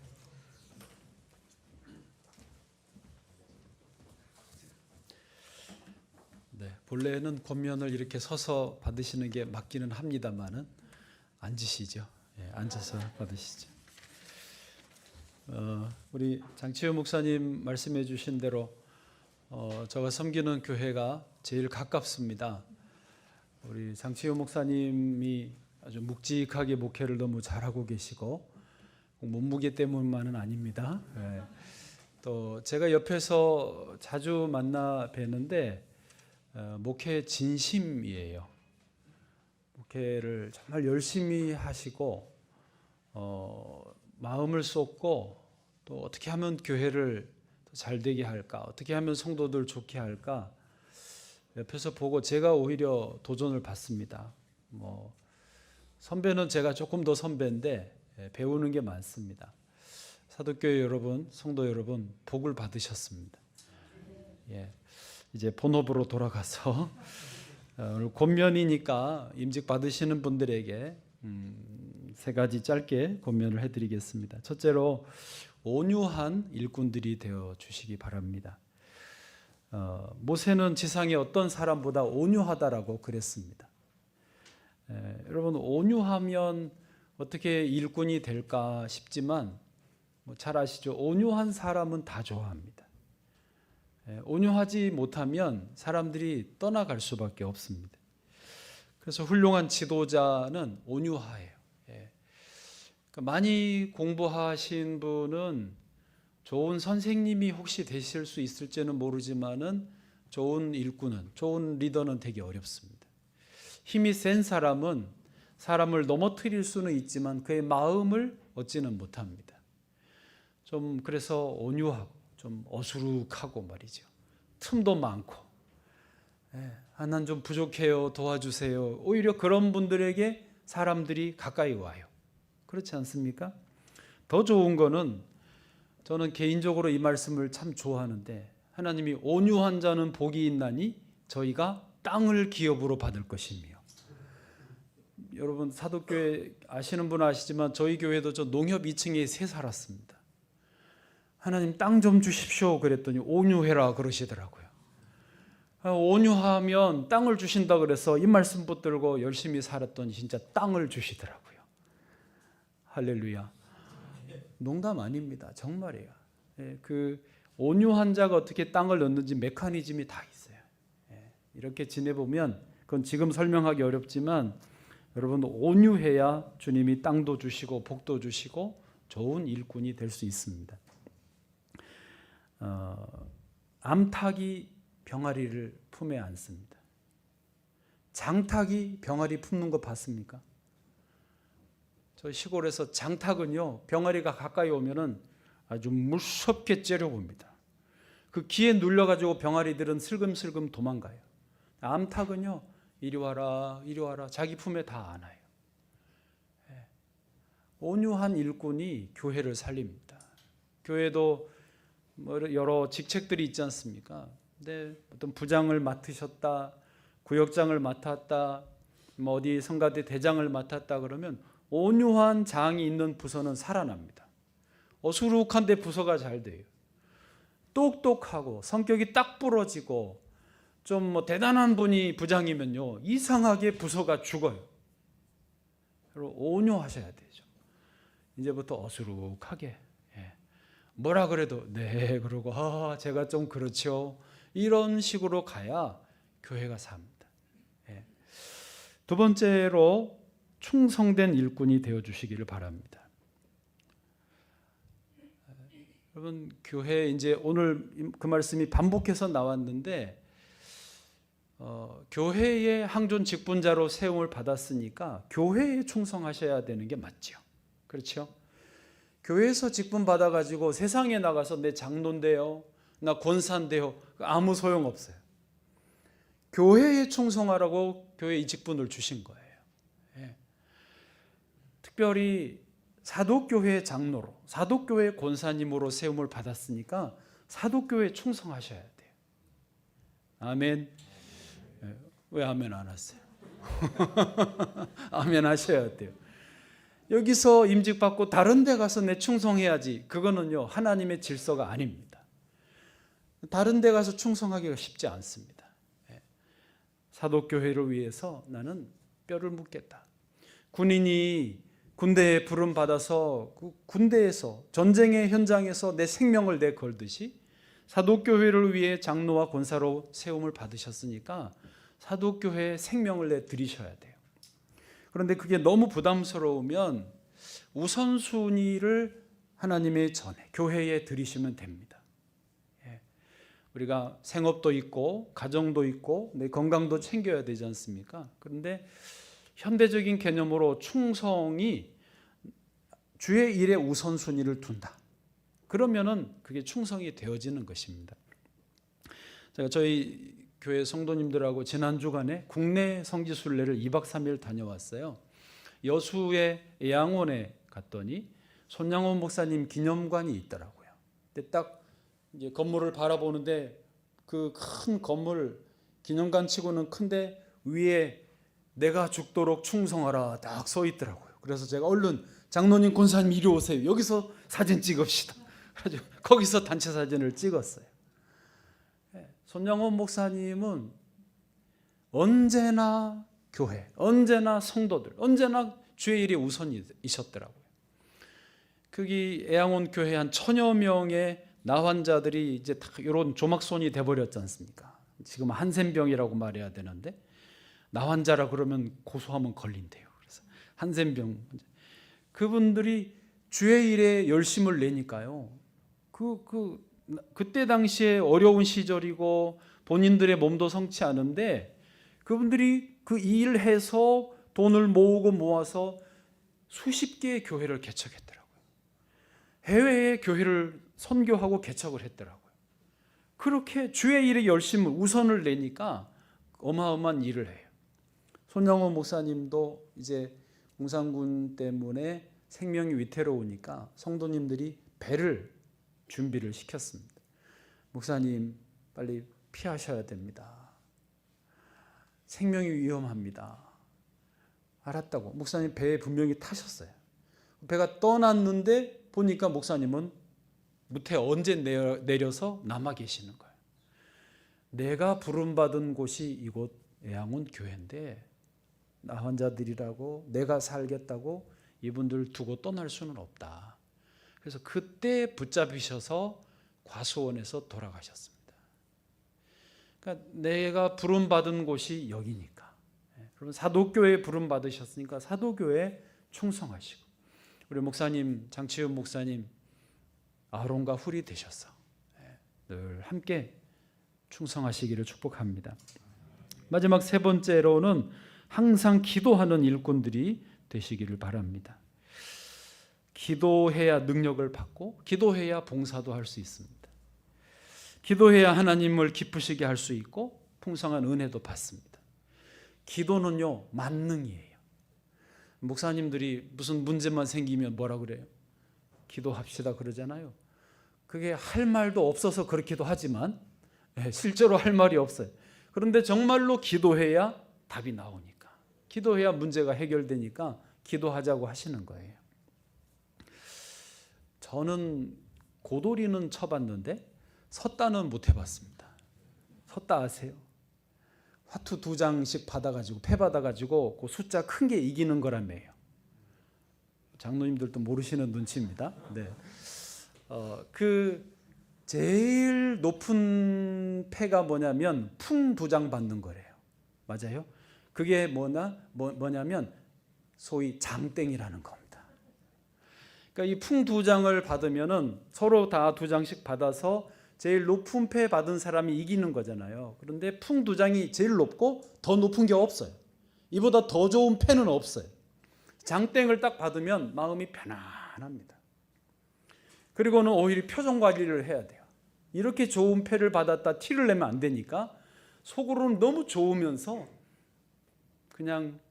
네, 본래는 권면을 이렇게 서서 받으시는 게 맞기는 합니다만은 앉으시죠. 예, 앉아서 받으시죠. 우리 장치효 목사님 말씀해 주신 대로 제가 섬기는 교회가 제일 가깝습니다. 우리 장치효 목사님이 아주 묵직하게 목회를 너무 잘하고 계시고 몸무게 때문만은 아닙니다. 예. 또 제가 옆에서 자주 만나 뵈는데 목회 진심이에요. 목회를 정말 열심히 하시고 마음을 쏟고 또 어떻게 하면 교회를 더 잘 되게 할까, 어떻게 하면 성도들 좋게 할까 옆에서 보고 제가 오히려 도전을 받습니다. 선배는 제가 조금 더 선배인데 배우는 게 많습니다. 사도교회 여러분, 성도 여러분 복을 받으셨습니다. 예. 이제 본업으로 돌아가서 오늘 권면이니까 임직 받으시는 분들에게 세 가지 짧게 권면을 해드리겠습니다. 첫째로 온유한 일꾼들이 되어 주시기 바랍니다. 모세는 지상의 어떤 사람보다 온유하다라고 그랬습니다. 여러분 온유하면 어떻게 일꾼이 될까 싶지만 잘 아시죠? 온유한 사람은 다 좋아합니다. 온유하지 못하면 사람들이 떠나갈 수밖에 없습니다. 그래서 훌륭한 지도자는 온유하예요. 예. 그러니까 많이 공부하신 분은 좋은 선생님이 혹시 되실 수 있을지는 모르지만은 좋은 일꾼은, 좋은 리더는 되기 어렵습니다. 힘이 센 사람은 사람을 넘어뜨릴 수는 있지만 그의 마음을 얻지는 못합니다. 좀 그래서 온유하고 좀 어수룩하고 말이죠. 틈도 많고, 난 좀 부족해요, 도와주세요. 오히려 그런 분들에게 사람들이 가까이 와요. 그렇지 않습니까? 더 좋은 거는, 저는 개인적으로 이 말씀을 참 좋아하는데, 하나님이 온유한 자는 복이 있나니 저희가 땅을 기업으로 받을 것이며. 여러분 사도교회 아시는 분은 아시지만 저희 교회도 저 농협 2층에 새 살았습니다. 하나님 땅 좀 주십시오 그랬더니 온유해라 그러시더라고요. 온유하면 땅을 주신다 그래서 이 말씀 붙들고 열심히 살았더니 진짜 땅을 주시더라고요. 할렐루야. 농담 아닙니다. 정말이에요. 그 온유한 자가 어떻게 땅을 얻는지 메커니즘이 다 있어요. 이렇게 지내보면, 그건 지금 설명하기 어렵지만 여러분 온유해야 주님이 땅도 주시고 복도 주시고 좋은 일꾼이 될 수 있습니다. 암탉이 병아리를 품에 안습니다. 장탉이 병아리 품는 거 봤습니까? 저 시골에서 장탉은요, 병아리가 가까이 오면은 아주 무섭게 째려봅니다. 그 귀에 눌려가지고 병아리들은 슬금슬금 도망가요. 암탉은요, 이리 와라, 이리 와라, 자기 품에 다 안아요. 온유한 일꾼이 교회를 살립니다. 교회도 여러 직책들이 있지 않습니까? 근데 어떤 부장을 맡으셨다, 구역장을 맡았다, 어디 성가대 대장을 맡았다 그러면 온유한 장이 있는 부서는 살아납니다. 어수룩한데 부서가 잘 돼요. 똑똑하고 성격이 딱 부러지고 좀 대단한 분이 부장이면요, 이상하게 부서가 죽어요. 온유하셔야 되죠. 이제부터 어수룩하게, 뭐라 그래도 네 그러고 제가 좀 그렇죠, 이런 식으로 가야 교회가 삽니다. 두 번째로 충성된 일꾼이 되어 주시기를 바랍니다. 여러분 교회 이제 오늘 그 말씀이 반복해서 나왔는데, 교회의 항존 직분자로 세움을 받았으니까 교회에 충성하셔야 되는 게 맞죠. 그렇죠? 교회에서 직분 받아가지고 세상에 나가서 내 장로인데요, 나 권사인데요, 아무 소용 없어요. 교회에 충성하라고 교회 이 직분을 주신 거예요. 특별히 사도교회 장로로, 사도교회 권사님으로 세움을 받았으니까 사도교회에 충성하셔야 돼요. 아멘. 왜 아멘 안 하세요? 아멘 하셔야 돼요. 여기서 임직받고 다른 데 가서 내 충성해야지, 그거는요 하나님의 질서가 아닙니다. 다른 데 가서 충성하기가 쉽지 않습니다. 사도교회를 위해서 나는 뼈를 묻겠다. 군인이 군대에 부름 받아서 그 군대에서 전쟁의 현장에서 내 생명을 내걸듯이 사도교회를 위해 장로와 권사로 세움을 받으셨으니까 사도교회에 생명을 내드리셔야 돼요. 그런데 그게 너무 부담스러우면 우선순위를 하나님의 전에, 교회에 드리시면 됩니다. 우리가 생업도 있고 가정도 있고 내 건강도 챙겨야 되지 않습니까? 그런데 현대적인 개념으로 충성이 주의 일에 우선순위를 둔다. 그러면은 그게 충성이 되어지는 것입니다. 제가 저희 교회 성도님들하고 지난 주간에 국내 성지순례를 2박 3일 다녀왔어요. 여수의 양원에 갔더니 손양원 목사님 기념관이 있더라고요. 근데 딱 이제 건물을 바라보는데 그 큰 건물 기념관 치고는 큰데 위에 내가 죽도록 충성하라 딱 써 있더라고요. 그래서 제가 얼른 장로님 권사님 이리 오세요. 여기서 사진 찍읍시다. 그래서 거기서 단체 사진을 찍었어요. 손양원 목사님은 언제나 교회, 언제나 성도들, 언제나 주의 일이 우선이셨더라고요. 거기 애양원 교회 한 1000여 명의 나환자들이 이제 다 이런 조막손이 돼버렸지 않습니까? 지금 한센병이라고 말해야 되는데 나 환자라 그러면 고소하면 걸린대요. 그래서 한센병 그분들이 주의 일에 열심을 내니까요. 그때 당시에 어려운 시절이고 본인들의 몸도 성치 않은데 그분들이 그 일해서 돈을 모으고 모아서 수십 개의 교회를 개척했더라고요. 해외에 교회를 선교하고 개척을 했더라고요. 그렇게 주의 일에 열심을 우선을 내니까 어마어마한 일을 해요. 손영호 목사님도 이제 공산군 때문에 생명이 위태로우니까 성도님들이 배를 준비를 시켰습니다. 목사님 빨리 피하셔야 됩니다. 생명이 위험합니다. 알았다고 목사님 배에 분명히 타셨어요. 배가 떠났는데 보니까 목사님은 무태 언제 내려서 남아 계시는 거예요. 내가 부름받은 곳이 이곳 애양원 교회인데 나 환자들이라고 내가 살겠다고 이분들 두고 떠날 수는 없다. 그래서 그때 붙잡히셔서 과수원에서 돌아가셨습니다. 그러니까 내가 부름받은 곳이 여기니까. 그러면 사도교회에 부름받으셨으니까 사도교회에 충성하시고 우리 목사님 장치훈 목사님 아론과 훌이 되셔서 늘 함께 충성하시기를 축복합니다. 마지막 세 번째로는 항상 기도하는 일꾼들이 되시기를 바랍니다. 기도해야 능력을 받고 기도해야 봉사도 할 수 있습니다. 기도해야 하나님을 기쁘시게 할 수 있고 풍성한 은혜도 받습니다. 기도는요 만능이에요. 목사님들이 무슨 문제만 생기면 뭐라 그래요? 기도합시다 그러잖아요. 그게 할 말도 없어서 그렇기도 하지만 실제로 할 말이 없어요. 그런데 정말로 기도해야 답이 나오니까 기도해야 문제가 해결되니까 기도하자고 하시는 거예요. 저는 고도리는 쳐봤는데 섰다는 못 해봤습니다. 섰다 아세요? 화투 2장씩 받아가지고 패 받아가지고 그 숫자 큰 게 이기는 거라며요. 장로님들도 모르시는 눈치입니다. 네. 그 제일 높은 패가 뭐냐면 풍 2장 받는 거래요. 맞아요? 그게 뭐냐면 소위 장땡이라는 겁니다. 그러니까 이 풍 2장을 받으면은 서로 다 2장씩 받아서 제일 높은 패 받은 사람이 이기는 거잖아요. 그런데 풍 2장이 제일 높고 더 높은 게 없어요. 이보다 더 좋은 패는 없어요. 장땡을 딱 받으면 마음이 편안합니다. 그리고는 오히려 표정 관리를 해야 돼요. 이렇게 좋은 패를 받았다 티를 내면 안 되니까 속으로는 너무 좋으면서 그냥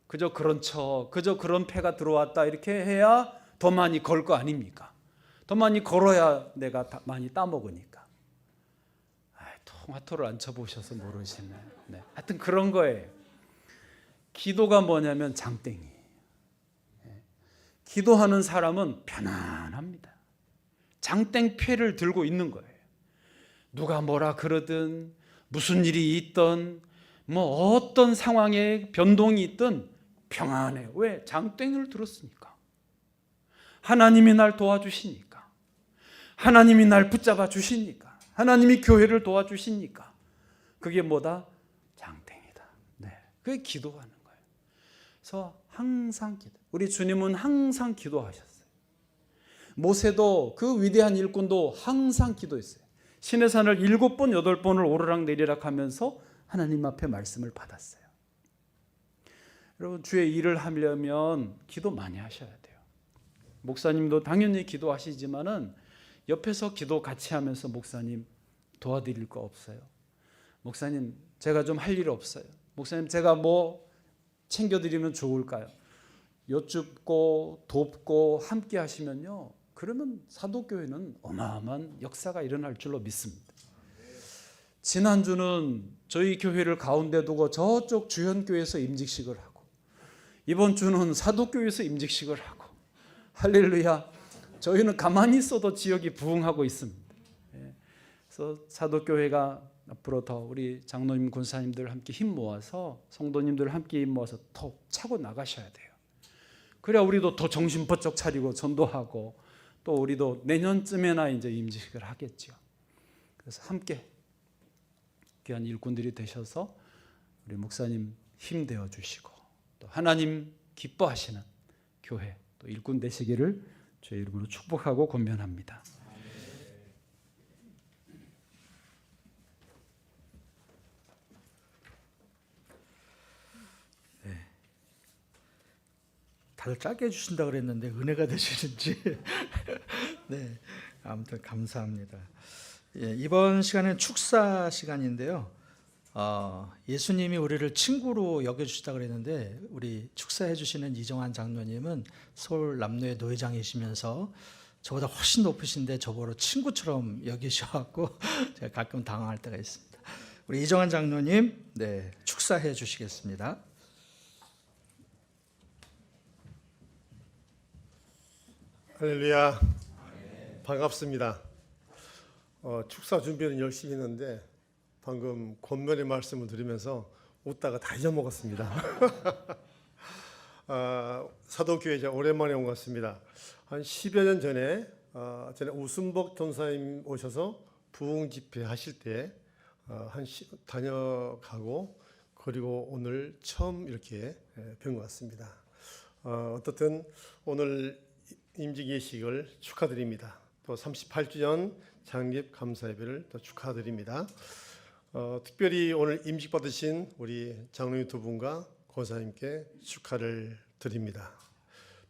그저 그런 패가 들어왔다 이렇게 해야 더 많이 걸 거 아닙니까? 더 많이 걸어야 내가 많이 따먹으니까. 통화토를 안 쳐보셔서 모르시네. 네. 하여튼 그런 거예요. 기도가 뭐냐면 장땡이. 기도하는 사람은 편안합니다. 장땡패를 들고 있는 거예요. 누가 뭐라 그러든 무슨 일이 있든 뭐 어떤 상황에 변동이 있든 평안해요. 왜? 장땡을 들었으니까. 하나님이 날 도와주시니까. 하나님이 날 붙잡아 주시니까. 하나님이 교회를 도와주시니까. 그게 뭐다? 장땡이다. 네, 그게 기도하는 거예요. 그래서 항상 기도. 우리 주님은 항상 기도하셨어요. 모세도 그 위대한 일꾼도 항상 기도했어요. 신의 산을 7번 8번을 오르락 내리락 하면서 하나님 앞에 말씀을 받았어요. 여러분 주의 일을 하려면 기도 많이 하셔야 돼요. 목사님도 당연히 기도하시지만은 옆에서 기도 같이 하면서 목사님 도와드릴 거 없어요? 목사님 제가 좀 할 일 없어요? 목사님 제가 뭐 챙겨드리면 좋을까요? 여쭙고 돕고 함께 하시면요, 그러면 사도교회는 어마어마한 역사가 일어날 줄로 믿습니다. 지난주는 저희 교회를 가운데 두고 저쪽 주현교회에서 임직식을 하고 이번 주는 사도교회에서 임직식을 하고 할렐루야. 저희는 가만히 있어도 지역이 부흥하고 있습니다. 그래서 사도교회가 앞으로 더 우리 장로님 권사님들 함께 힘 모아서 성도님들 함께 힘 모아서 더 차고 나가셔야 돼요. 그래야 우리도 더 정신 번쩍 차리고 전도하고 또 우리도 내년쯤에나 이제 임직을 하겠죠. 그래서 함께 귀한 일꾼들이 되셔서 우리 목사님 힘되어 주시고 또 하나님 기뻐하시는 교회 또 일꾼 되시기를 주의 이름으로 축복하고 권면합니다. 다들 짧게 해주신다 그랬는데 은혜가 되시는지 네, 아무튼 감사합니다. 예, 이번 시간은 축사 시간인데요. 예수님이 우리를 친구로 여겨주시다 그랬는데 우리 축사해 주시는 이정환 장로님은 서울 남로의 노회장이시면서 저보다 훨씬 높으신데 저보고 친구처럼 여기셔갖고 제가 가끔 당황할 때가 있습니다. 우리 이정환 장로님, 네, 축사해 주시겠습니다. 할렐루야. 반갑습니다. 축사 준비는 열심히 했는데 방금 권면의 말씀을 들으면서 웃다가 다 잊어먹었습니다. 사도교회 이제 오랜만에 온 것 같습니다. 한 10여 년 전에 우순복 전사님 오셔서 부흥 집회 하실 때 다녀가고 그리고 오늘 처음 이렇게 뵌 것 같습니다. 어떻든 오늘 임직 예식을 축하드립니다. 또 38주년 창립 감사 예배를 또 축하드립니다. 특별히 오늘 임직 받으신 우리 장로님 두 분과 권사님께 축하를 드립니다.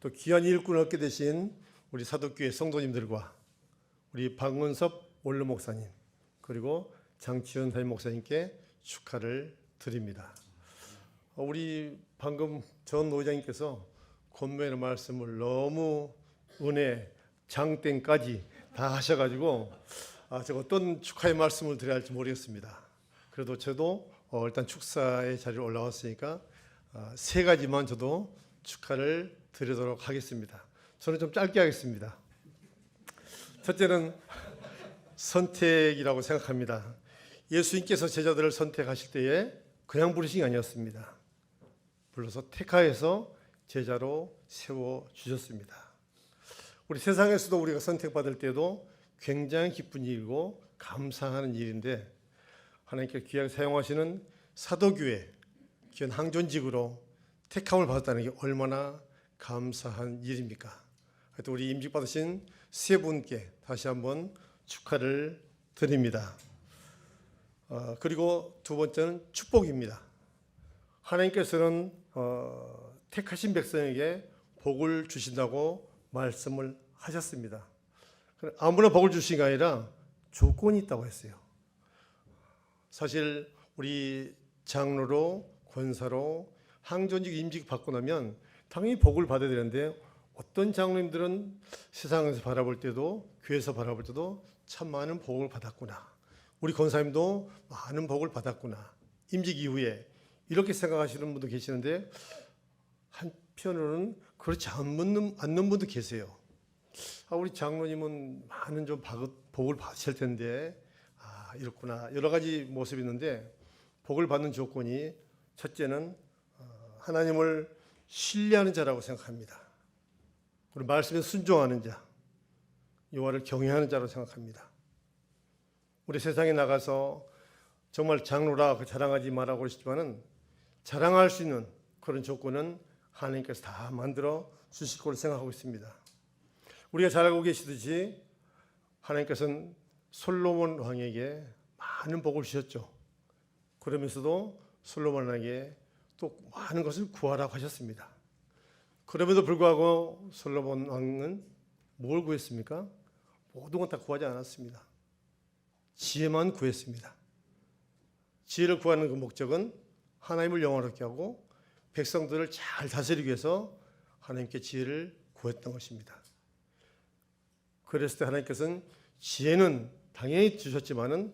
또 귀한 일꾼을 얻게 되신 우리 사도교회 성도님들과 우리 박문섭 원로 목사님 그리고 장치현 담임 목사님께 축하를 드립니다. 우리 방금 전 노회장님께서 권면의 말씀을 너무 은혜 장땡까지 다 하셔가지고 제가 어떤 축하의 말씀을 드려야 할지 모르겠습니다. 그래도 저도 일단 축사의 자리에 올라왔으니까 세 가지만 저도 축하를 드리도록 하겠습니다. 저는 좀 짧게 하겠습니다. 첫째는 선택이라고 생각합니다. 예수님께서 제자들을 선택하실 때에 그냥 부르신 게 아니었습니다. 불러서 택하여서 제자로 세워주셨습니다. 우리 세상에서도 우리가 선택받을 때도 굉장히 기쁜 일이고 감사하는 일인데 하나님께서 귀하게 사용하시는 사도교회 귀한 항존직으로 택함을 받았다는 게 얼마나 감사한 일입니까? 하여튼 우리 임직 받으신 세 분께 다시 한번 축하를 드립니다. 그리고 두 번째는 축복입니다. 하나님께서는 택하신 백성에게 복을 주신다고 말씀을 하셨습니다. 아무나 복을 주신 게 아니라 조건이 있다고 했어요. 사실 우리 장로로 권사로 항존직 임직 받고 나면 당연히 복을 받아야 되는데 어떤 장로님들은 세상에서 바라볼 때도 교회에서 바라볼 때도 참 많은 복을 받았구나. 우리 권사님도 많은 복을 받았구나. 임직 이후에 이렇게 생각하시는 분도 계시는데 한편으로는 그렇지 않는 분도 계세요. 우리 장로님은 많은 좀 복을 받으실 텐데 이렇구나. 여러 가지 모습이 있는데 복을 받는 조건이 첫째는 하나님을 신뢰하는 자라고 생각합니다. 그리고 말씀에 순종하는 자, 여호와를 경외하는 자라고 생각합니다. 우리 세상에 나가서 정말 장로라 자랑하지 말라고 그러시지만은 자랑할 수 있는 그런 조건은 하나님께서 다 만들어 주실 거로 생각하고 있습니다. 우리가 잘 알고 계시듯이 하나님께서는 솔로몬 왕에게 많은 복을 주셨죠. 그러면서도 솔로몬 왕에게 또 많은 것을 구하라고 하셨습니다. 그럼에도 불구하고 솔로몬 왕은 뭘 구했습니까? 모든 건 다 구하지 않았습니다. 지혜만 구했습니다. 지혜를 구하는 그 목적은 하나님을 영화롭게 하고 백성들을 잘 다스리기 위해서 하나님께 지혜를 구했던 것입니다. 그랬을 때 하나님께서는 지혜는 당연히 주셨지만은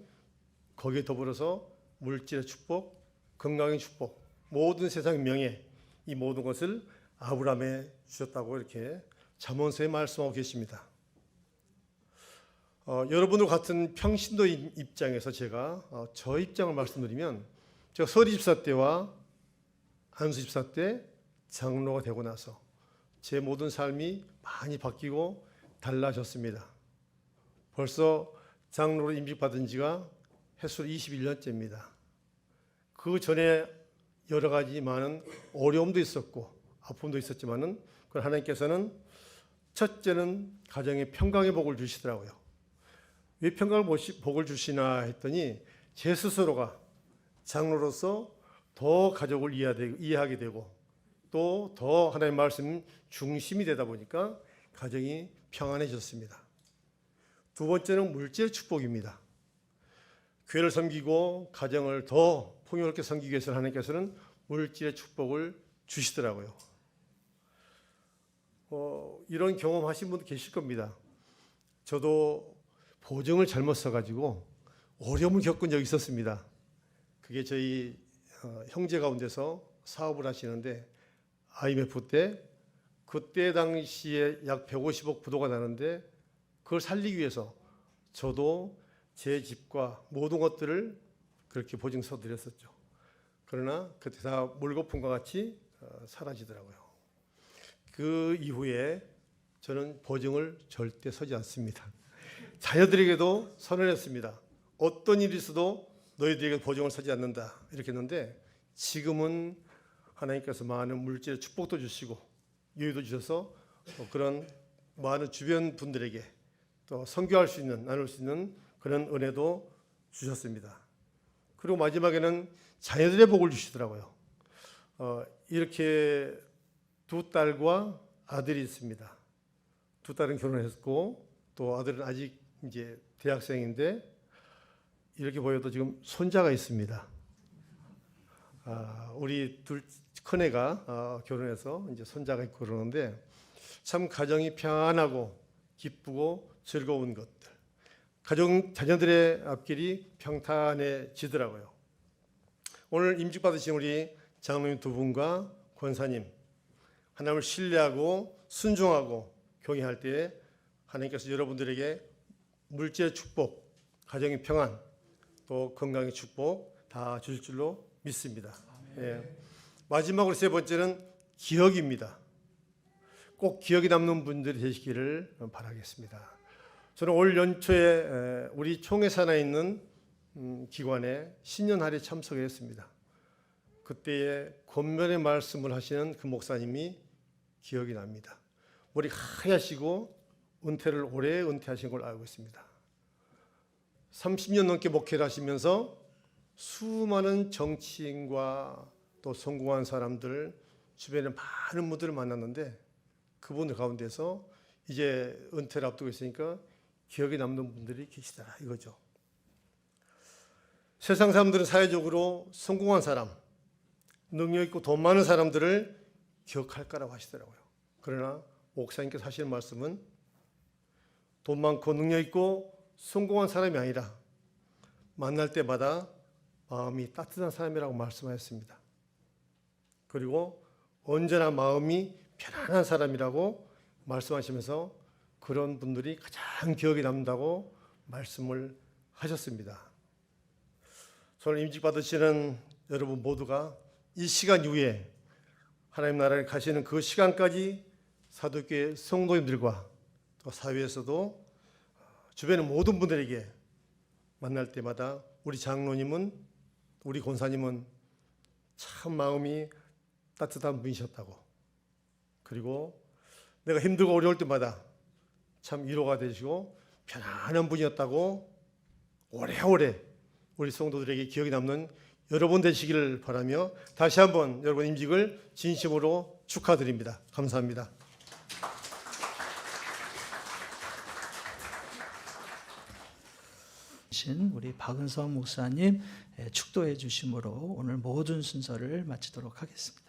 거기에 더불어서 물질의 축복, 건강의 축복, 모든 세상의 명예, 이 모든 것을 아브라함에 주셨다고 이렇게 잠언서에 말씀하고 계십니다. 여러분들 같은 평신도 입장에서 제가 저 입장을 말씀드리면 제가 서리 집사 때와 안수 집사 때 장로가 되고 나서 제 모든 삶이 많이 바뀌고 달라졌습니다. 벌써 장로로 임직받은 지가 햇수로 21년째입니다. 그 전에 여러 가지 많은 어려움도 있었고 아픔도 있었지만은 그 하나님께서는 첫째는 가정의 평강의 복을 주시더라고요. 왜 평강의 복을 주시나 했더니 제 스스로가 장로로서 더 가족을 이해하게 되고 또 더 하나님의 말씀 중심이 되다 보니까 가정이 평안해졌습니다. 두 번째는 물질 축복입니다. 교회를 섬기고 가정을 더 풍요롭게 섬기기 위해서 하나님께서는 물질의 축복을 주시더라고요. 이런 경험하신 분도 계실 겁니다. 저도 보증을 잘못 써가지고 어려움을 겪은 적이 있었습니다. 그게 저희 형제 가운데서 사업을 하시는데 IMF 때 그때 당시에 약 150억 부도가 나는데 그걸 살리기 위해서 저도 제 집과 모든 것들을 그렇게 보증서 드렸었죠. 그러나 그때 다 물거품과 같이 사라지더라고요. 그 이후에 저는 보증을 절대 서지 않습니다. 자녀들에게도 선언했습니다. 어떤 일이 있어도 너희들에게 보증을 서지 않는다 이렇게 했는데 지금은 하나님께서 많은 물질의 축복도 주시고 여유도 주셔서 그런 많은 주변 분들에게 또 선교할 수 있는 나눌 수 있는 그런 은혜도 주셨습니다. 그리고 마지막에는 자녀들의 복을 주시더라고요. 이렇게 두 딸과 아들이 있습니다. 두 딸은 결혼했고 또 아들은 아직 이제 대학생인데 이렇게 보여도 지금 손자가 있습니다. 우리 큰애가 결혼해서 이제 손자가 있고 그러는데 참 가정이 평안하고 기쁘고 즐거운 것들, 자녀들의 앞길이 평탄해지더라고요. 오늘 임직 받으신 우리 장로님 두 분과 권사님, 하나님을 신뢰하고 순종하고 경외할 때 하나님께서 여러분들에게 물질의 축복, 가정의 평안, 또 건강의 축복 다 주실 줄로 믿습니다. 예. 마지막으로 세 번째는 기억입니다. 꼭 기억에 남는 분들이 되시기를 바라겠습니다. 저는 올 연초에 우리 총회 산하에 있는 기관에 신년할에 참석했습니다. 그때에 권면의 말씀을 하시는 그 목사님이 기억이 납니다. 머리 하얗시고 은퇴를 오래 은퇴하신 걸 알고 있습니다. 30년 넘게 목회를 하시면서 수많은 정치인과 또 성공한 사람들 주변에 많은 분들을 만났는데 그분들 가운데서 이제 은퇴를 앞두고 있으니까 기억에 남는 분들이 계시다 이거죠. 세상 사람들은 사회적으로 성공한 사람, 능력 있고 돈 많은 사람들을 기억할까라고 하시더라고요. 그러나 목사님께서 하시는 말씀은 돈 많고 능력 있고 성공한 사람이 아니라 만날 때마다 마음이 따뜻한 사람이라고 말씀하셨습니다. 그리고 언제나 마음이 편안한 사람이라고 말씀하시면서 그런 분들이 가장 기억에 남는다고 말씀을 하셨습니다. 저는 임직 받으시는 여러분 모두가 이 시간 이후에 하나님 나라에 가시는 그 시간까지 사도교회 성도님들과 또 사회에서도 주변의 모든 분들에게 만날 때마다 우리 장로님은 우리 권사님은 참 마음이 따뜻한 분이셨다고, 그리고 내가 힘들고 어려울 때마다 참 위로가 되시고 편안한 분이었다고 오래오래 우리 성도들에게 기억이 남는 여러분 되시기를 바라며 다시 한번 여러분 임직을 진심으로 축하드립니다. 감사합니다. 우리 박은성 목사님 축도해 주심으로 오늘 모든 순서를 마치도록 하겠습니다.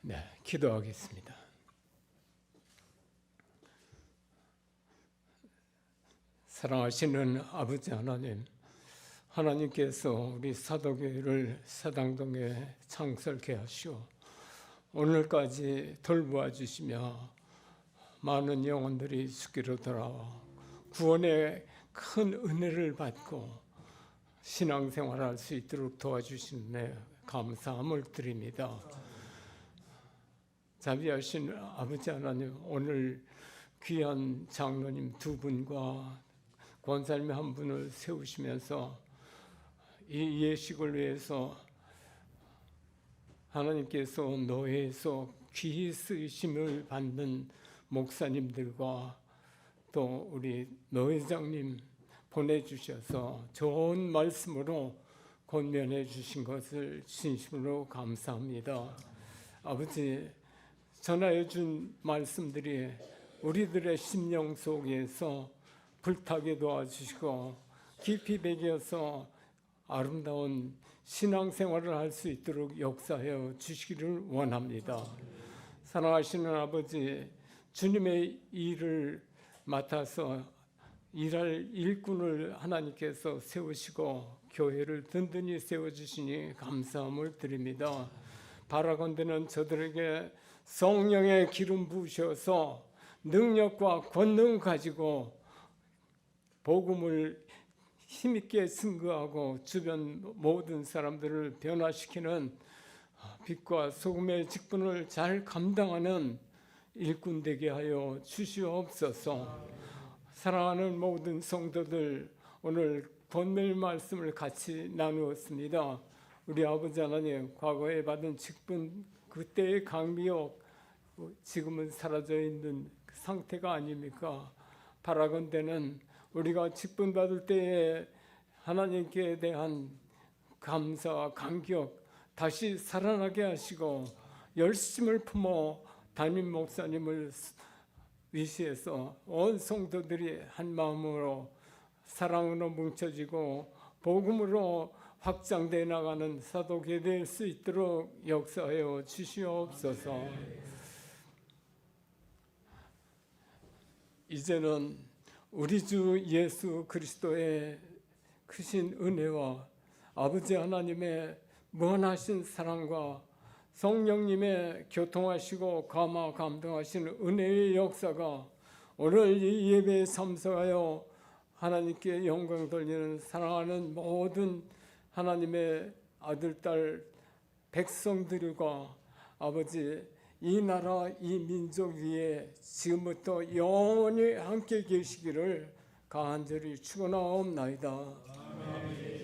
네, 기도하겠습니다. 사랑하시는 아버지 하나님, 하나님께서 우리 사도교회를 사당동에 창설케 하시오 오늘까지 돌보아 주시며 많은 영혼들이 주께로 돌아와 구원의 큰 은혜를 받고 신앙생활할 수 있도록 도와주시는 데 감사함을 드립니다. 자비하신 아버지 하나님, 오늘 귀한 장로님 두 분과 권사님 한 분을 세우시면서 이 예식을 위해서 하나님께서 노예에서 귀히 쓰심을 받는 목사님들과 또 우리 노회장님 보내주셔서 좋은 말씀으로 권면해 주신 것을 진심으로 감사합니다. 아버지, 전하여 준 말씀들이 우리들의 심령 속에서 불타게 도와주시고 깊이 배겨서 아름다운 신앙생활을 할 수 있도록 역사하여 주시기를 원합니다. 사랑하시는 아버지, 주님의 일을 맡아서 일할 일꾼을 하나님께서 세우시고 교회를 든든히 세워주시니 감사함을 드립니다. 바라건대는 저들에게 성령의 기름 부으셔서 능력과 권능 가지고 복음을 힘있게 증거하고 주변 모든 사람들을 변화시키는 빛과 소금의 직분을 잘 감당하는 일꾼 되게 하여 주시옵소서. 사랑하는 모든 성도들, 오늘 권면 말씀을 같이 나누었습니다. 우리 아버지 하나님, 과거에 받은 직분, 그때의 강미역, 지금은 사라져 있는 그 상태가 아닙니까? 바라건대는 우리가 직분 받을 때에 하나님께 대한 감사와 감격 다시 살아나게 하시고 열심을 품어 담임 목사님을 위시해서 온 성도들이 한 마음으로 사랑으로 뭉쳐지고 복음으로 확장되어 나가는 사도계 될 수 있도록 역사하여 주시옵소서. 이제는 우리 주 예수 그리스도의 크신 은혜와 아버지 하나님의 무한하신 사랑과 성령님의 교통하시고 감화 감동하시는 은혜의 역사가 오늘 이 예배에 참석하여 하나님께 영광 돌리는 사랑하는 모든 하나님의 아들, 딸, 백성들과 아버지 이 나라 이 민족 위에 지금부터 영원히 함께 계시기를 간절히 축원하옵나이다. 아멘.